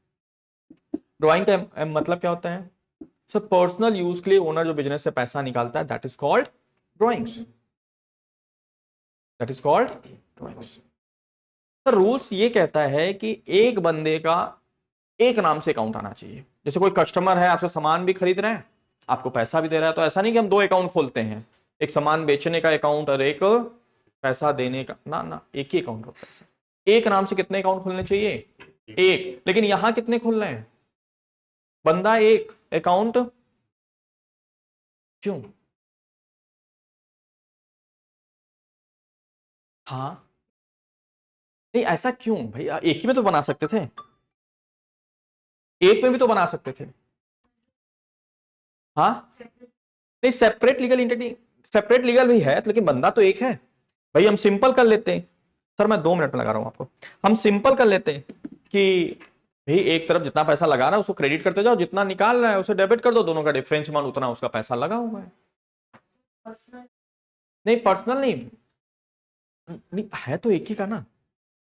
ड्राइंग का मतलब क्या होता है सर? पर्सनल यूज के लिए ओनर जो बिजनेस से पैसा निकालता है, that is called drawings, that is called drawings. Sir rules ये कहता है कि एक बंदे का एक नाम से अकाउंट आना चाहिए। जैसे कोई कस्टमर है, आपसे सामान भी खरीद रहे हैं, आपको पैसा भी दे रहा है, तो ऐसा नहीं कि हम 2 अकाउंट खोलते हैं, एक सामान बेचने का अकाउंट और एक पैसा देने का, ना ना, एक ही अकाउंट होता है। एक नाम से कितने अकाउंट खोलने चाहिए? एक। लेकिन यहां कितने खोल रहे हैं? बंदा एक, अकाउंट क्यों? हाँ नहीं ऐसा क्यों भैया? एक ही में तो बना सकते थे, एक में भी तो बना सकते थे। हाँ नहीं, separate legal entity, separate legal भी है लेकिन बंदा तो एक है। भाई हम सिंपल कर लेते हैं सर, मैं 2 मिनट में लगा रहा हूं आपको। हम सिंपल कर लेते हैं कि भाई एक तरफ जितना पैसा लगा रहा है उसको क्रेडिट करते जाओ, जितना निकाल रहा है उसे डेबिट कर दो, दोनों का डिफरेंस मान उतना उसका पैसा लगा हुआ है। नहीं पर्सनल नहीं, नहीं है तो एक ही का ना,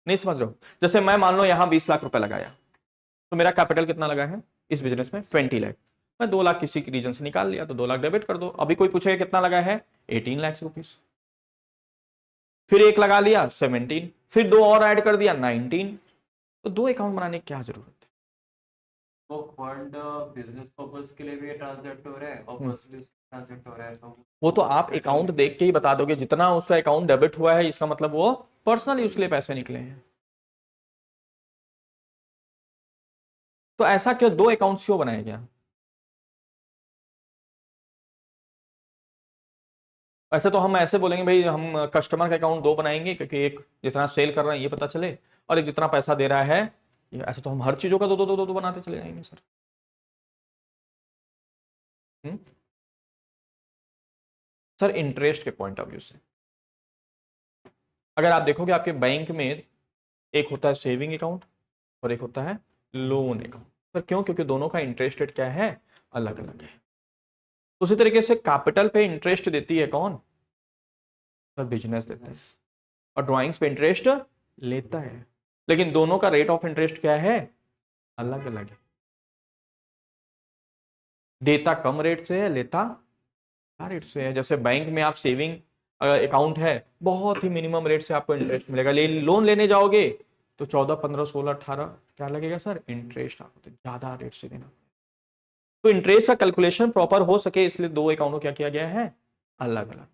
नहीं समझ रहे हो? जैसे मैं मान लो यहाँ 20 लाख रुपए लगाया, तो मेरा कैपिटल कितना लगा है इस बिजनेस में? 20 लाख। मैं 2 लाख किसी रीजन से निकाल लिया तो 2 लाख डेबिट कर दो। अभी कोई पूछेगा कितना लगा है? 18 लाख रुपीस। फिर एक लगा लिया 17, फिर 2 और ऐड कर दिया 19। तो 2 अकाउंट बनाने की क्या जरूरत है? वो फंड बिजनेस पर्पस के लिए भी ट्रांसलेट हो रहा है और पर्सनल ट्रांसलेट हो रहा है, तो वो तो आप अकाउंट देख के ही बता दोगे, जितना उसका अकाउंट डेबिट हुआ है इसका मतलब वो पर्सनल यूज के लिए पैसे निकले हैं। तो ऐसा क्यों 2 अकाउंट्स क्यों बनाया गया? ऐसे तो हम ऐसे बोलेंगे भाई हम कस्टमर का अकाउंट 2 बनाएंगे क्योंकि एक जितना सेल कर रहा है ये पता चले, और एक जितना पैसा दे रहा है ये। ऐसे तो हम हर चीजों का 2 बनाते चले जाएंगे सर। सर इंटरेस्ट के पॉइंट ऑफ व्यू से अगर आप देखोगे आपके बैंक में एक होता है सेविंग अकाउंट और एक होता है लोन अकाउंट। सर क्यों? क्योंकि दोनों का इंटरेस्ट रेट क्या है? अलग अलग है। उसी तरीके से कैपिटल पे इंटरेस्ट देती है कौन? सर बिजनेस देता है। और ड्राइंग्स पे इंटरेस्ट लेता है, लेकिन दोनों का रेट ऑफ इंटरेस्ट क्या है, अलग अलग है। देता कम रेट से है, लेता क्या रेट से है। जैसे बैंक में आप सेविंग अकाउंट है, बहुत ही मिनिमम रेट से आपको इंटरेस्ट मिलेगा, लोन लेने जाओगे तो 14, 15, 16, 18 क्या लगेगा सर, इंटरेस्ट आपको तो ज्यादा रेट से देना। तो इंटरेस्ट का कैलकुलेशन प्रॉपर हो सके इसलिए दो अकाउंट क्या किया गया है, अलग अलग।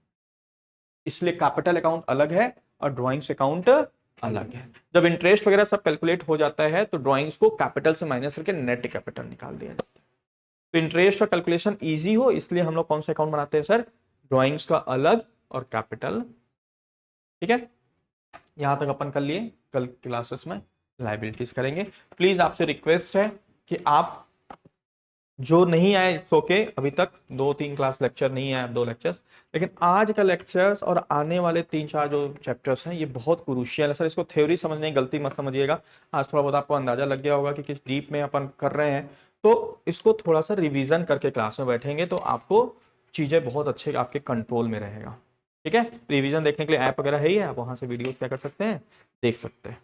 इसलिए कैपिटल अकाउंट अलग है और ड्राइंग्स अकाउंट अलग है। जब इंटरेस्ट वगैरह सब कैलकुलेट हो जाता है तो ड्राइंग्स को कैपिटल से माइनस करके नेट कैपिटल निकाल दिया जाता है। तो इंटरेस्ट का कैलकुलेशन इजी हो इसलिए हम लोग कौन सा अकाउंट बनाते हैं सर, ड्राइंग्स का अलग और कैपिटल। ठीक है, यहां तक अपन कर लिए। कल क्लासेस में लायबिलिटीज करेंगे। प्लीज आपसे रिक्वेस्ट है कि आप जो नहीं आए सो के अभी तक 2-3 क्लास लेक्चर नहीं आए, 2 लेक्चर्स, लेकिन आज का लेक्चर्स और आने वाले 3-4 जो चैप्टर्स हैं ये बहुत क्रूशियल है सर। इसको थ्योरी समझने की गलती मत समझिएगा। आज थोड़ा बहुत आपको अंदाजा लग गया होगा कि किस डीप में अपन कर रहे हैं, तो इसको थोड़ा सा रिवीजन करके क्लास में बैठेंगे तो आपको चीजें बहुत अच्छे आपके कंट्रोल में रहेगा। ठीक है, रिवीजन देखने के लिए ऐप वगैरह है ही है, आप वहां से वीडियो क्या कर सकते हैं, देख सकते हैं।